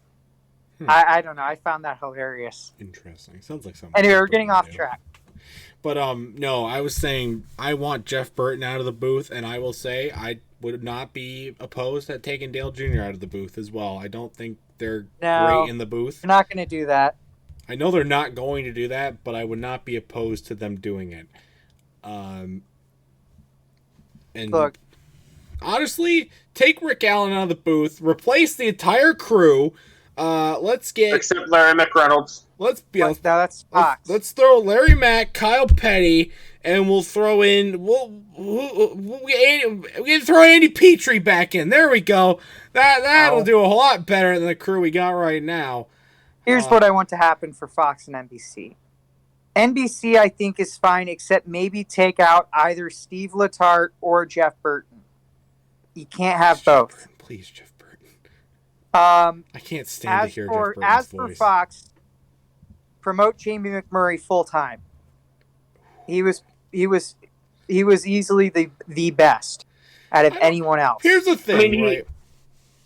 I don't know. I found that hilarious. Interesting. Sounds like something. Anyway, we're getting off track. But no, I was saying I want Jeff Burton out of the booth, and I will say I would not be opposed at taking Dale Jr. out of the booth as well. I don't think they're great in the booth. They're not going to do that. I know they're not going to do that, but I would not be opposed to them doing it. And look, honestly, take Rick Allen out of the booth, replace the entire crew. Let's get except Larry McReynolds. That's Fox. Let's throw Larry Mack, Kyle Petty, and we'll throw in we can throw Andy Petrie back in. There we go. That'll do a whole lot better than the crew we got right now. Here's what I want to happen for Fox and NBC. NBC, I think, is fine, except maybe take out either Steve Letarte or Jeff Burton. You can't have both. Please, Jeff Burton. I can't stand to hear Jeff Burton's voice. As for Fox, promote Jamie McMurray full time. He was easily the best out of anyone else. Here's the thing, right?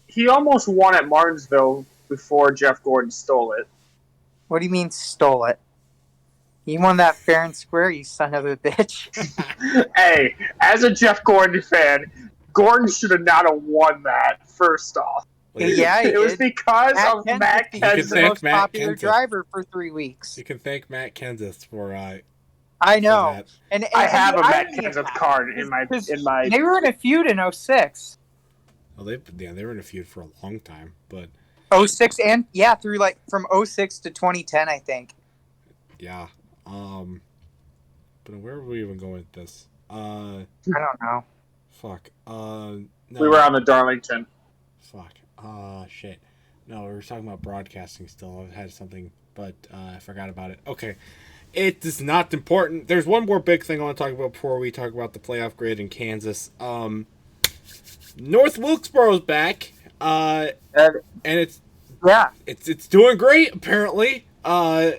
He almost won at Martinsville before Jeff Gordon stole it. What do you mean stole it? He won that fair and square, you son of a bitch. Hey, as a Jeff Gordon fan, Gordon should have not have won that, first off. Yeah, it was because of Matt Kenseth. He's the most popular driver for 3 weeks. You can thank Matt Kenseth for I know. And I have a Matt Kenseth card in my. They were in a feud in 06. Well, they were in a feud for a long time, but 06 and through like from 06 to 2010, I think. Yeah. But where were we even going with this? I don't know. Fuck. No. We were on the Darlington. Fuck. Shit. No, we were talking about broadcasting still. I had something, but I forgot about it. Okay. It is not important. There's one more big thing I want to talk about before we talk about the playoff grid in Kansas. North Wilkesboro's back. And it's doing great, apparently. I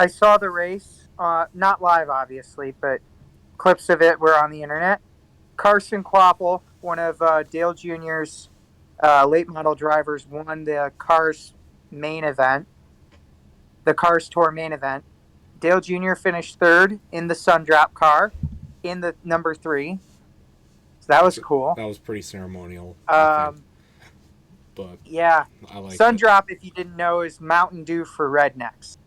saw the race, not live, obviously, but clips of it were on the internet. Carson Kvapil, one of Dale Jr.'s late model drivers, won the Cars main event, the Cars Tour main event. Dale Jr. finished third in the Sundrop car, in the number 3. So that was cool. That was pretty ceremonial. but Yeah. I like it. Sundrop, if you didn't know, is Mountain Dew for rednecks.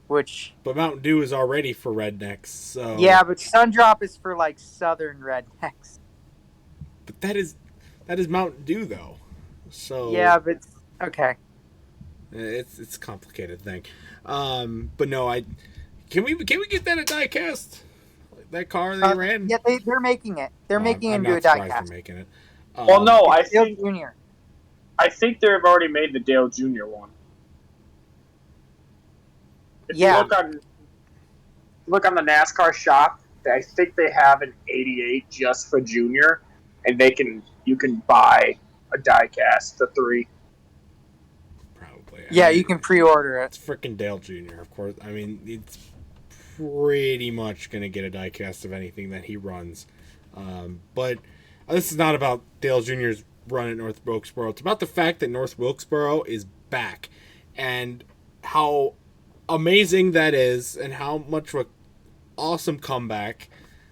But Mountain Dew is already for rednecks, so... Yeah, but Sundrop is for, like, southern rednecks. But that is Mountain Dew, though. So... Yeah, but... Okay. It's a complicated thing. But no, Can we get that at diecast? That car they ran? Yeah, they're making it. They're making I'm him do a not surprised diecast. they're making it. Well, no, I Dale think Jr. they've already made the Dale Jr. one. If Yeah. you look on the NASCAR shop, I think they have an 88 just for Junior, and you can buy a diecast, the 3. Probably. Yeah, you can pre-order it. It's freaking Dale Jr., of course. I mean, it's pretty much going to get a diecast of anything that he runs. But this is not about Dale Jr.'s run at North Wilkesboro. It's about the fact that North Wilkesboro is back and how amazing that is and how much of an awesome comeback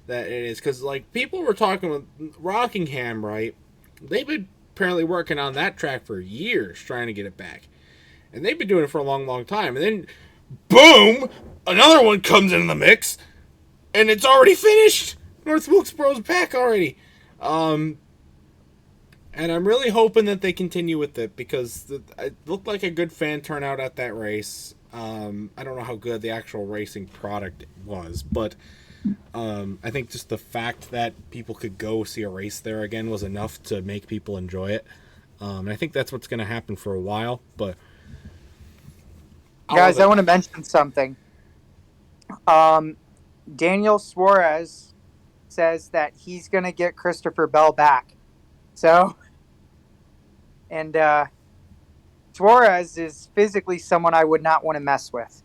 that it is. Because, like, people were talking with Rockingham, right? They've been apparently working on that track for years trying to get it back. And they've been doing it for a long, long time. And then, boom, another one comes in the mix, and it's already finished. North Wilkesboro's back already. And I'm really hoping that they continue with it because it looked like a good fan turnout at that race. I don't know how good the actual racing product was, but I think just the fact that people could go see a race there again was enough to make people enjoy it. And I think that's what's going to happen for a while, but... Guys, I want to mention something. Daniel Suarez says that he's going to get Christopher Bell back. So, and Suarez is physically someone I would not want to mess with.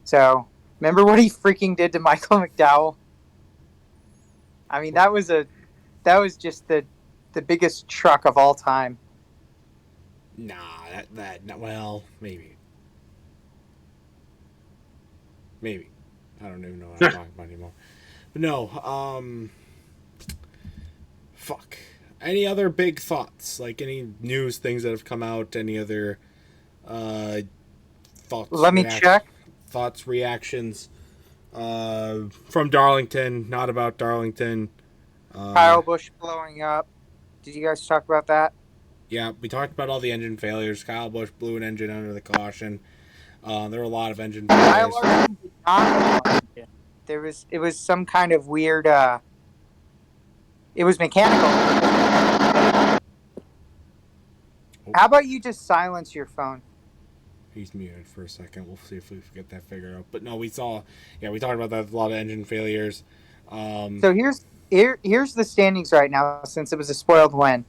So, remember what he freaking did to Michael McDowell? I mean, that was just the biggest truck of all time. Nah, well, maybe. Maybe. I don't even know what I'm talking about anymore. But no, fuck. Any other big thoughts? Like any news, things that have come out? Any other thoughts? Let me check. Thoughts, reactions from Darlington, not about Darlington. Kyle Busch blowing up. Did you guys talk about that? Yeah, we talked about all the engine failures. Kyle Busch blew an engine under the caution. There were a lot of engine failures. Kyle Larson did not blow an engine. It was some kind of weird. It was mechanical. How about you just silence your phone? He's muted for a second. We'll see if we get that figured out. But no, we talked about that. A lot of engine failures. So here's the standings right now since it was a spoiled win.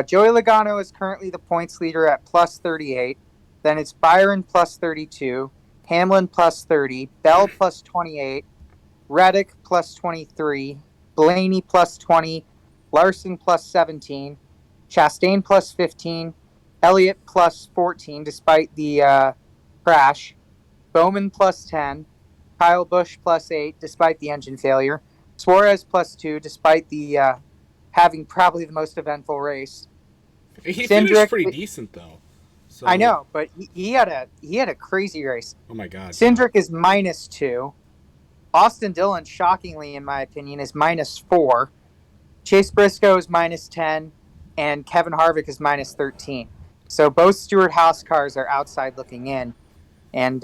Joey Logano is currently the points leader at plus 38. Then it's Byron plus 32, Hamlin plus 30, Bell plus 28, Reddick plus 23, Blaney plus 20, Larson plus 17, Chastain plus 15, Elliott plus 14 despite the crash, Bowman plus 10, Kyle Busch plus 8 despite the engine failure, Suarez plus 2 despite the having probably the most eventful race. He finished pretty decent though. So, I know, but he had a crazy race. Oh my god. Cindric is minus 2. Austin Dillon, shockingly in my opinion, is minus 4. Chase Briscoe is minus 10, and Kevin Harvick is minus 13. So both Stewart-Haas cars are outside looking in, and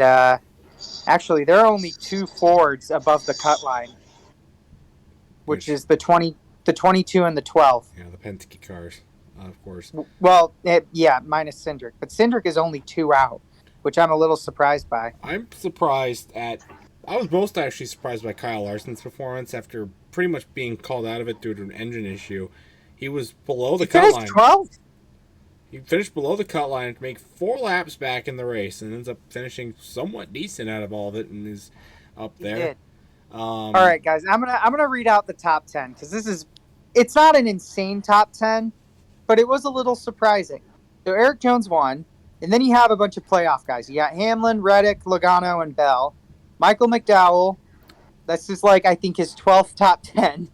actually there are only 2 Fords above the cut line, which is the 22 and the 12. Yeah, the Penske cars. Of course. Well, minus Cindric. But Cindric is only 2 out, which I'm a little surprised by. I was most actually surprised by Kyle Larson's performance after pretty much being called out of it due to an engine issue. He was below the cut line. 12th? He finished below the cut line to make 4 laps back in the race and ends up finishing somewhat decent out of all of it and is up there. He did. All right, guys, I'm gonna read out the top 10 because it's not an insane top 10. But it was a little surprising. So Eric Jones won, and then you have a bunch of playoff guys. You got Hamlin, Reddick, Logano, and Bell. Michael McDowell, this is I think his 12th top 10.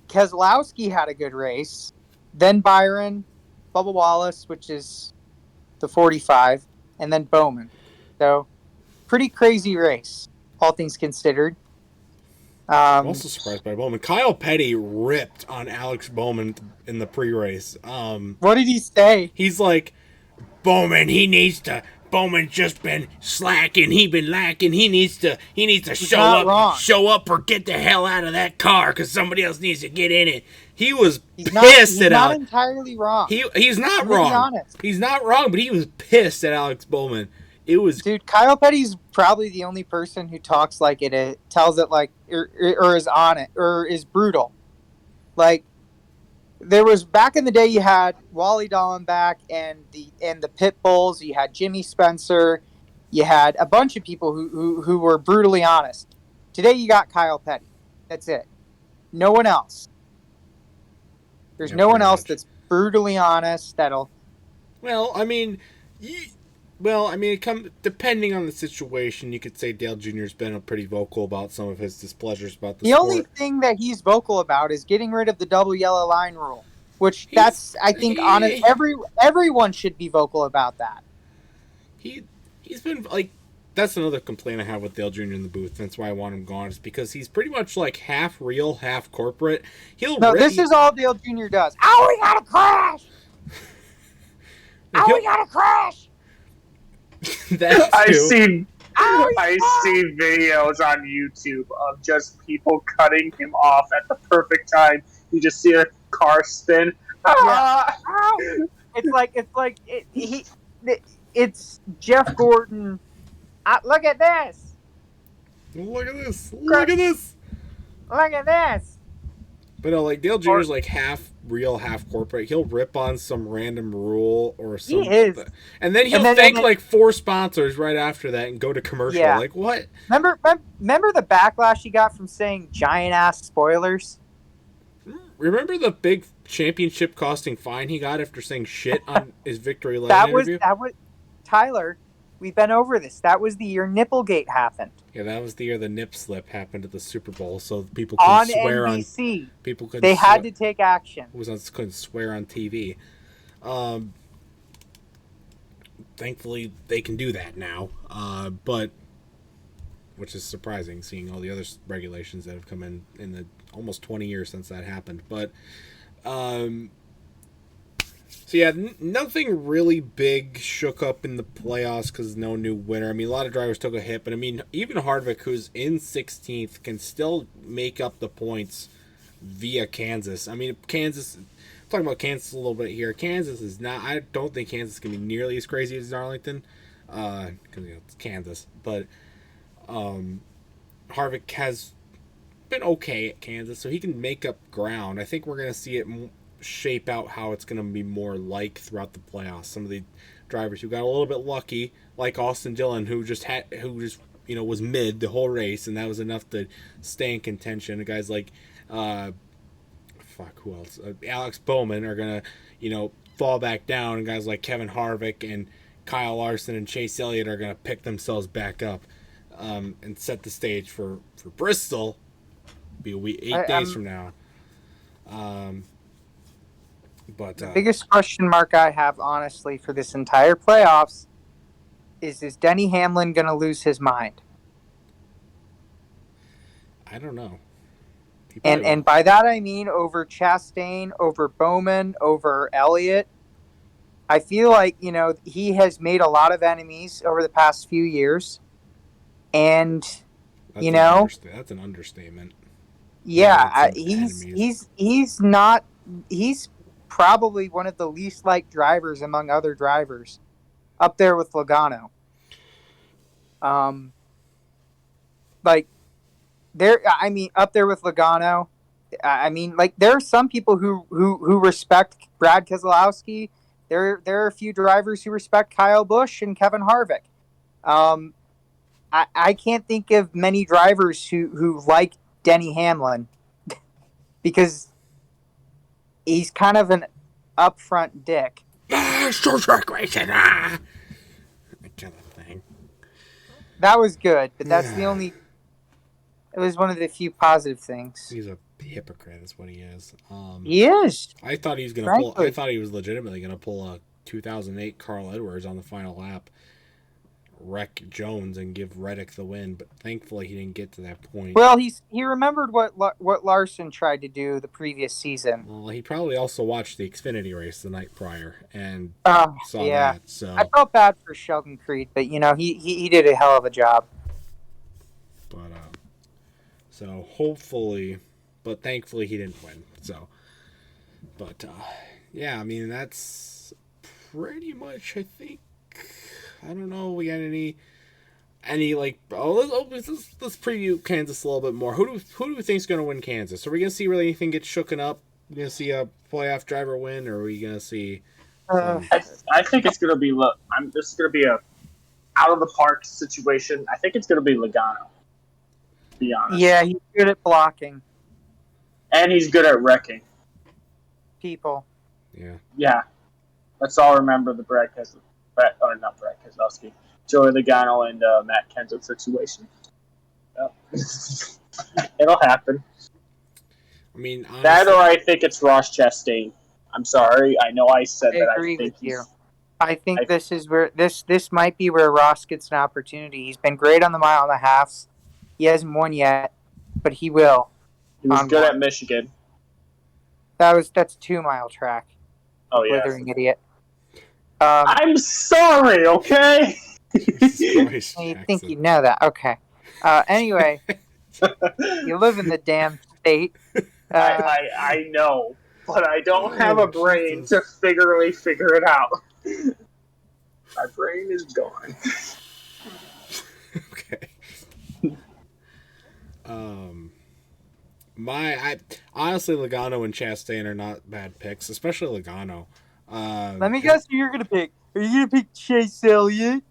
Keselowski had a good race. Then Byron. Bubba Wallace, which is the 45, and then Bowman. So, pretty crazy race, all things considered. I'm also surprised by Bowman. Kyle Petty ripped on Alex Bowman in the pre-race. What did he say? He's like, Bowman just been slacking. He been lacking. He needs to show up or get the hell out of that car because somebody else needs to get in it. He was pissed at Alex. He's not entirely wrong. He's not wrong. He's not wrong, but he was pissed at Alex Bowman. Dude, Kyle Petty's probably the only person who talks like it, tells it like, or is on it, or is brutal. Like, there was back in the day, you had Wally Dallenbach and the Pit Bulls. You had Jimmy Spencer. You had a bunch of people who were brutally honest. Today, you got Kyle Petty. That's it. No one else. There's no one else that's brutally honest. Well, I mean, depending on the situation, you could say Dale Jr.'s been pretty vocal about some of his displeasures about the sport. Only thing that he's vocal about is getting rid of the double yellow line rule, which I think honest. Everyone should be vocal about that. He's been like, that's another complaint I have with Dale Jr. in the booth. That's why I want him gone. Is because he's pretty much like half real, half corporate. This is all Dale Jr. does. Oh, we gotta crash! We gotta crash! I see videos on YouTube of just people cutting him off at the perfect time. You just see a car spin. It's Jeff Gordon. Look at this. Look at this. Look at this. Look at this. But no, like Dale Jr.'s like half real, half corporate. He'll rip on some random rule or something. He is. And then he'll thank like 4 sponsors right after that and go to commercial. Yeah. Like what? Remember the backlash he got from saying giant ass spoilers? Remember the big championship costing fine he got after saying shit on his victory lane interview? That was Tyler. We've been over this. That was the year Nipplegate happened. Yeah, that was the year the nip slip happened at the Super Bowl, so people couldn't swear NBC, on. People couldn't. They had to take action. Couldn't swear on TV. Thankfully, they can do that now. But which is surprising, seeing all the other regulations that have come in the almost 20 years since that happened. But so yeah, nothing really big shook up in the playoffs because no new winner. I mean, a lot of drivers took a hit, but I mean, even Harvick, who's in 16th, can still make up the points via Kansas. I mean, Kansas. Talking about Kansas a little bit here. Kansas is not. I don't think Kansas can be nearly as crazy as Darlington, because it's Kansas. But Harvick has been okay at Kansas, so he can make up ground. I think we're gonna see it shape out how it's going to be more like throughout the playoffs. Some of the drivers who got a little bit lucky, like Austin Dillon, who just was mid the whole race, and that was enough to stay in contention. And guys like who else? Alex Bowman are going to fall back down, and guys like Kevin Harvick and Kyle Larson and Chase Elliott are going to pick themselves back up and set the stage for Bristol. Be a week, 8 days from now. But the biggest question mark I have, honestly, for this entire playoffs is Denny Hamlin going to lose his mind? I don't know. And by that I mean over Chastain, over Bowman, over Elliott. I feel like, he has made a lot of enemies over the past few years. And, that's an understatement. Yeah, he's probably one of the least liked drivers among other drivers, up there with Logano. Up there with Logano. There are some people who respect Brad Keselowski. There are a few drivers who respect Kyle Busch and Kevin Harvick. I can't think of many drivers who like Denny Hamlin because he's kind of an upfront dick. Short track racing. That kind of thing. That was good, but that's the only. It was one of the few positive things. He's a hypocrite is what he is. He is. I thought he was gonna pull. Frankly. I thought he was legitimately gonna pull a 2008 Carl Edwards on the final lap, wreck Jones and give Reddick the win. But thankfully, he didn't get to that point. Well, he remembered what Larson tried to do the previous season. Well, he probably also watched the Xfinity race the night prior and saw Yeah. that. So I felt bad for Sheldon Creed, but he did a hell of a job. But so hopefully, but thankfully he didn't win. So, but yeah, I mean that's pretty much. I think I don't know. We got any like let's preview Kansas a little bit more. Who do we think is going to win Kansas? Are we going to see really anything get shooken up? Are we going to see a playoff driver win, or are we going to see? I think it's going to be. This is going to be a out of the park situation. I think it's going to be Logano. To be honest. Yeah, he's good at blocking And he's good at wrecking. people. Yeah. Yeah. Let's all remember the not Brett Keselowski, Joey Logano and Matt Kenseth situation. Yep. It'll happen. I mean, honestly, That or I think it's Ross Chastain. I'm sorry. I know I said that. I agree I think with you. I think this is where this might be where Ross gets an opportunity. He's been great on the mile and a half. He hasn't won yet, but he will. he was good at Michigan. That's a 2-mile track. Oh yeah. Withering idiot. I'm sorry. Okay. Christ, You think Jackson. you know that? Okay. Anyway, you live in the damn state. I know, but I don't have a brain to figure it out. My brain is gone. Okay. Honestly, Logano and Chastain are not bad picks, especially Logano. Let me guess who you're gonna pick. Are you gonna pick Chase Elliott?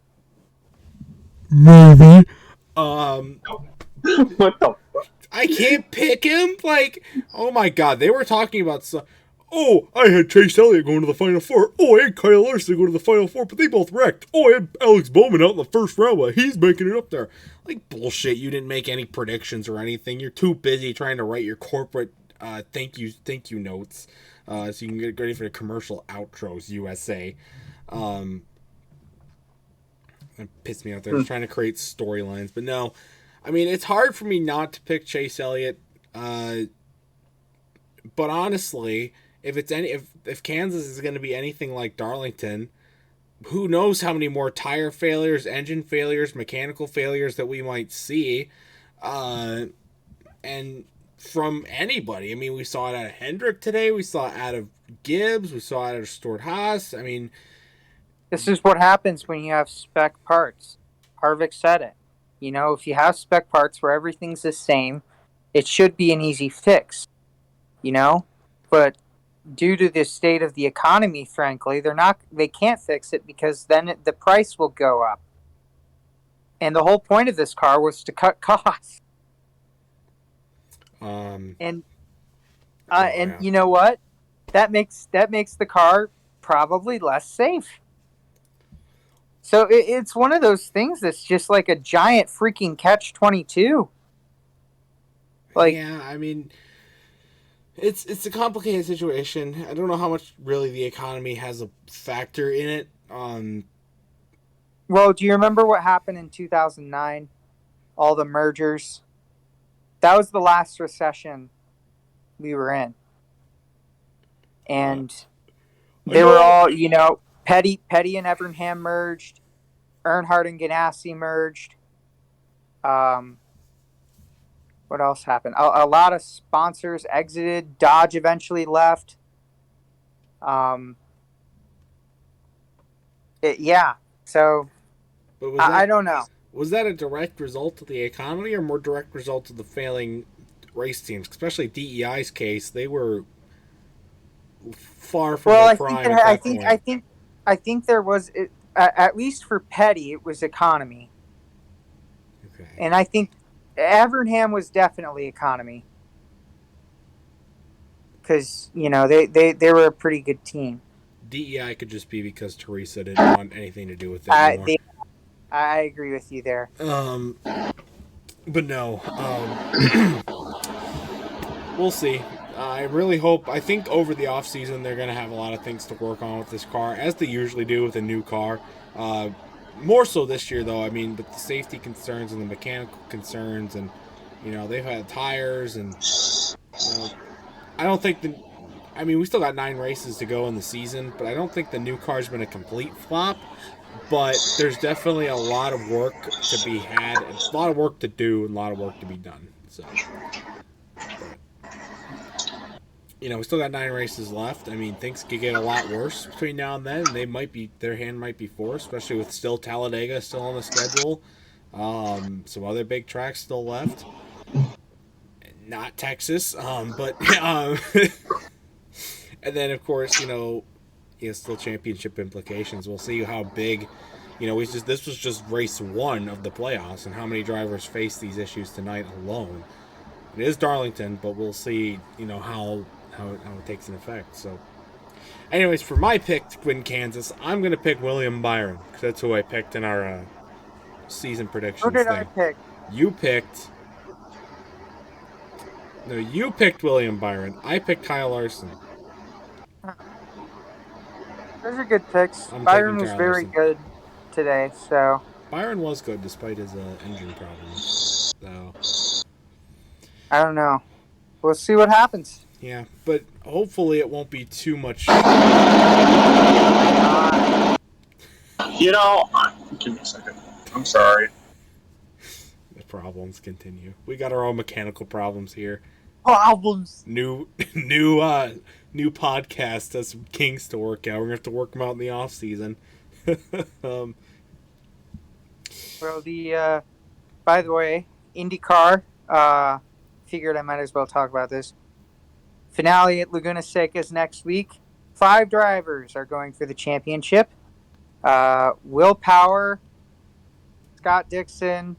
Maybe. What the fuck? I can't pick him. Like, oh my god, they were talking about oh, I had Chase Elliott going to the Final Four. Oh, I had Kyle Larson going to the Final Four, but they both wrecked. Oh, I had Alex Bowman out in the first round, but he's making it up there. Like, bullshit. You didn't make any predictions or anything. You're too busy trying to write your corporate thank you notes so you can get ready for the commercial outros, USA. It pissed me out. They're just trying to create storylines. But no, I mean, it's hard for me not to pick Chase Elliott. But honestly, if Kansas is going to be anything like Darlington, who knows how many more tire failures, engine failures, mechanical failures that we might see. And from anybody. I mean, we saw it out of Hendrick today. We saw it out of Gibbs. We saw it out of Stewart-Haas. I mean, this is what happens when you have spec parts. Harvick said it. You know, if you have spec parts where everything's the same, it should be an easy fix. You know? But due to the state of the economy, frankly, they can't fix it because then the price will go up. And the whole point of this car was to cut costs. And you know what? That makes the car probably less safe. So it's one of those things that's just like a giant freaking catch-22. Like, yeah, I mean, it's a complicated situation. I don't know how much really the economy has a factor in it. Well, do you remember what happened in 2009? All the mergers. That was the last recession we were in. And they were all, you know, Petty and Evernham merged. Earnhardt and Ganassi merged. What else happened? A lot of sponsors exited. Dodge eventually left. Yeah. So, but I don't know. Was that a direct result of the economy or more direct result of the failing race teams? Especially DEI's case, they were far from their prime at that point. I think there was, at least for Petty, it was economy. Okay. And I think Evernham was definitely economy. Because, you know, they were a pretty good team. DEI could just be because Teresa didn't want anything to do with it anymore. I agree with you there. But no. we'll see. I really hope. I think over the off season they're going to have a lot of things to work on with this car, as they usually do with a new car. More so this year, though. I mean, with the safety concerns and the mechanical concerns, and they've had tires, and I don't think the. I mean, we still got 9 races to go in the season, but I don't think the new car's been a complete flop. But there's definitely a lot of work to be had, a lot of work to do, and a lot of work to be done. So. We still got 9 races left. I mean, things could get a lot worse between now and then. Their hand might be forced, especially with still Talladega still on the schedule. Some other big tracks still left. Not Texas, but and then of course, still championship implications. We'll see how big. This was just race 1 of the playoffs, and how many drivers face these issues tonight alone. It is Darlington, but we'll see. How it takes an effect. So, anyways, for my pick to win Kansas, I'm going to pick William Byron, because that's who I picked in our season predictions Who did thing. I pick? You picked William Byron. I picked Kyle Larson. Those are good picks. I'm Byron taking was Kyle very Larson. good today, so. Byron was good despite his engine problems. So. I don't know. We'll see what happens. Yeah, but hopefully it won't be too much. Give me a second. I'm sorry. The problems continue. We got our own mechanical problems here. Problems. New podcast has some kinks to work out. We're gonna have to work them out in the off season. Well, by the way, IndyCar. Figured I might as well talk about this. Finale at Laguna Seca is next week. 5 drivers are going for the championship. Will Power, Scott Dixon,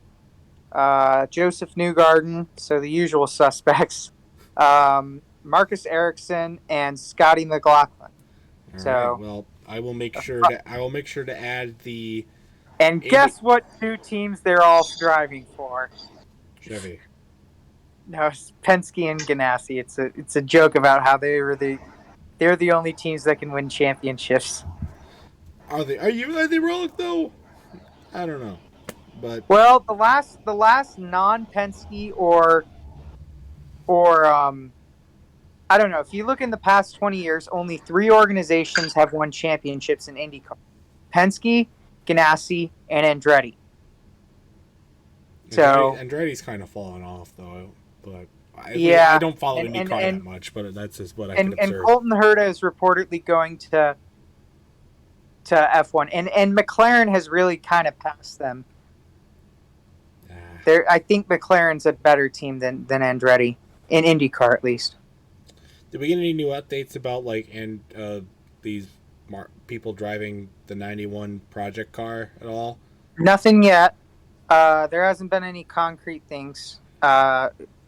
Joseph Newgarden, so the usual suspects. Marcus Ericsson and Scotty McLaughlin. Right, well, I will make sure to add the. And guess what 2 teams they're all driving for? Chevy. No, it's Penske and Ganassi. It's a joke about how they're the only teams that can win championships. Are they wrong though? I don't know, but well, the last non-Penske or I don't know. If you look in the past 20 years, only 3 organizations have won championships in IndyCar: Penske, Ganassi, and Andretti. So Andretti's kind of fallen off though. But I don't follow IndyCar that much, but that's just what I can observe. And Colton Herta is reportedly going to F1, and McLaren has really kind of passed them. I think McLaren's a better team than Andretti in IndyCar at least. Did we get any new updates about these people driving the 91 project car at all? Nothing yet. There hasn't been any concrete things.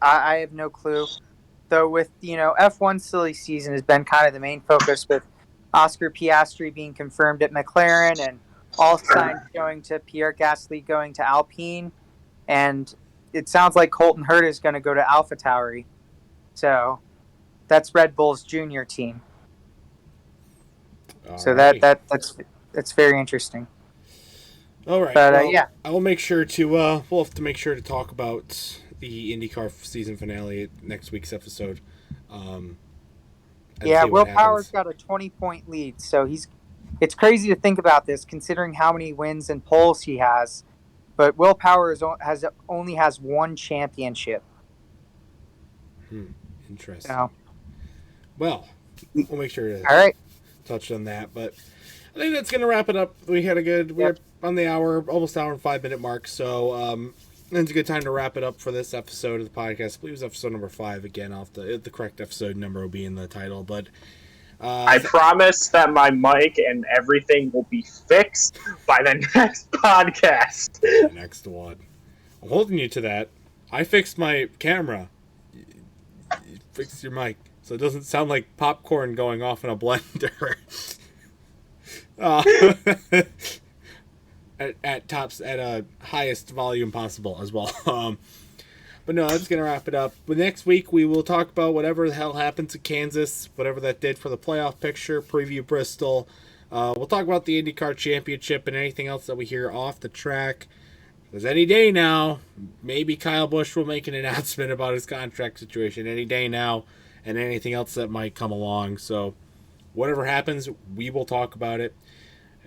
I have no clue. Though with, F1 silly season has been kind of the main focus, with Oscar Piastri being confirmed at McLaren and all signs going to Pierre Gasly going to Alpine. And it sounds like Colton Herta is going to go to AlphaTauri. So that's Red Bull's junior team. So that's very interesting. All right. But well, I will make sure to we'll have to make sure to talk about the IndyCar season finale at next week's episode. Will Power's got a 20-point lead, so it's crazy to think about this considering how many wins and poles he has. But Will Power only has 1 championship. Interesting. So, well, we'll make sure to touch on that. But I think that's going to wrap it up. We're on the almost hour and 5-minute mark. So it's a good time to wrap it up for this episode of the podcast. I believe it's episode number 5 again. The correct episode number will be in the title. But I promise that my mic and everything will be fixed by the next podcast. The next one. I'm holding you to that. I fixed my camera. You fixed your mic, so it doesn't sound like popcorn going off in a blender. At highest volume possible as well. But no, that's going to wrap it up. But next week, we will talk about whatever the hell happened to Kansas, whatever that did for the playoff picture, preview Bristol. We'll talk about the IndyCar Championship and anything else that we hear off the track. Because any day now, maybe Kyle Busch will make an announcement about his contract situation. Any day now, and anything else that might come along. So whatever happens, we will talk about it.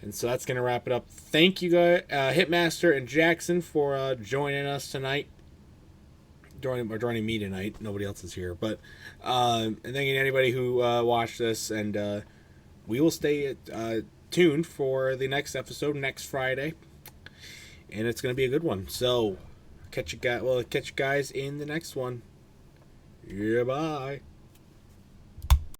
And so that's going to wrap it up. Thank you, guys, Hitmaster and Jackson, for joining us tonight. Joining me tonight. Nobody else is here. But and thanking anybody who watched this. And we will stay tuned for the next episode next Friday. And it's going to be a good one. So catch you guys in the next one. Yeah, bye.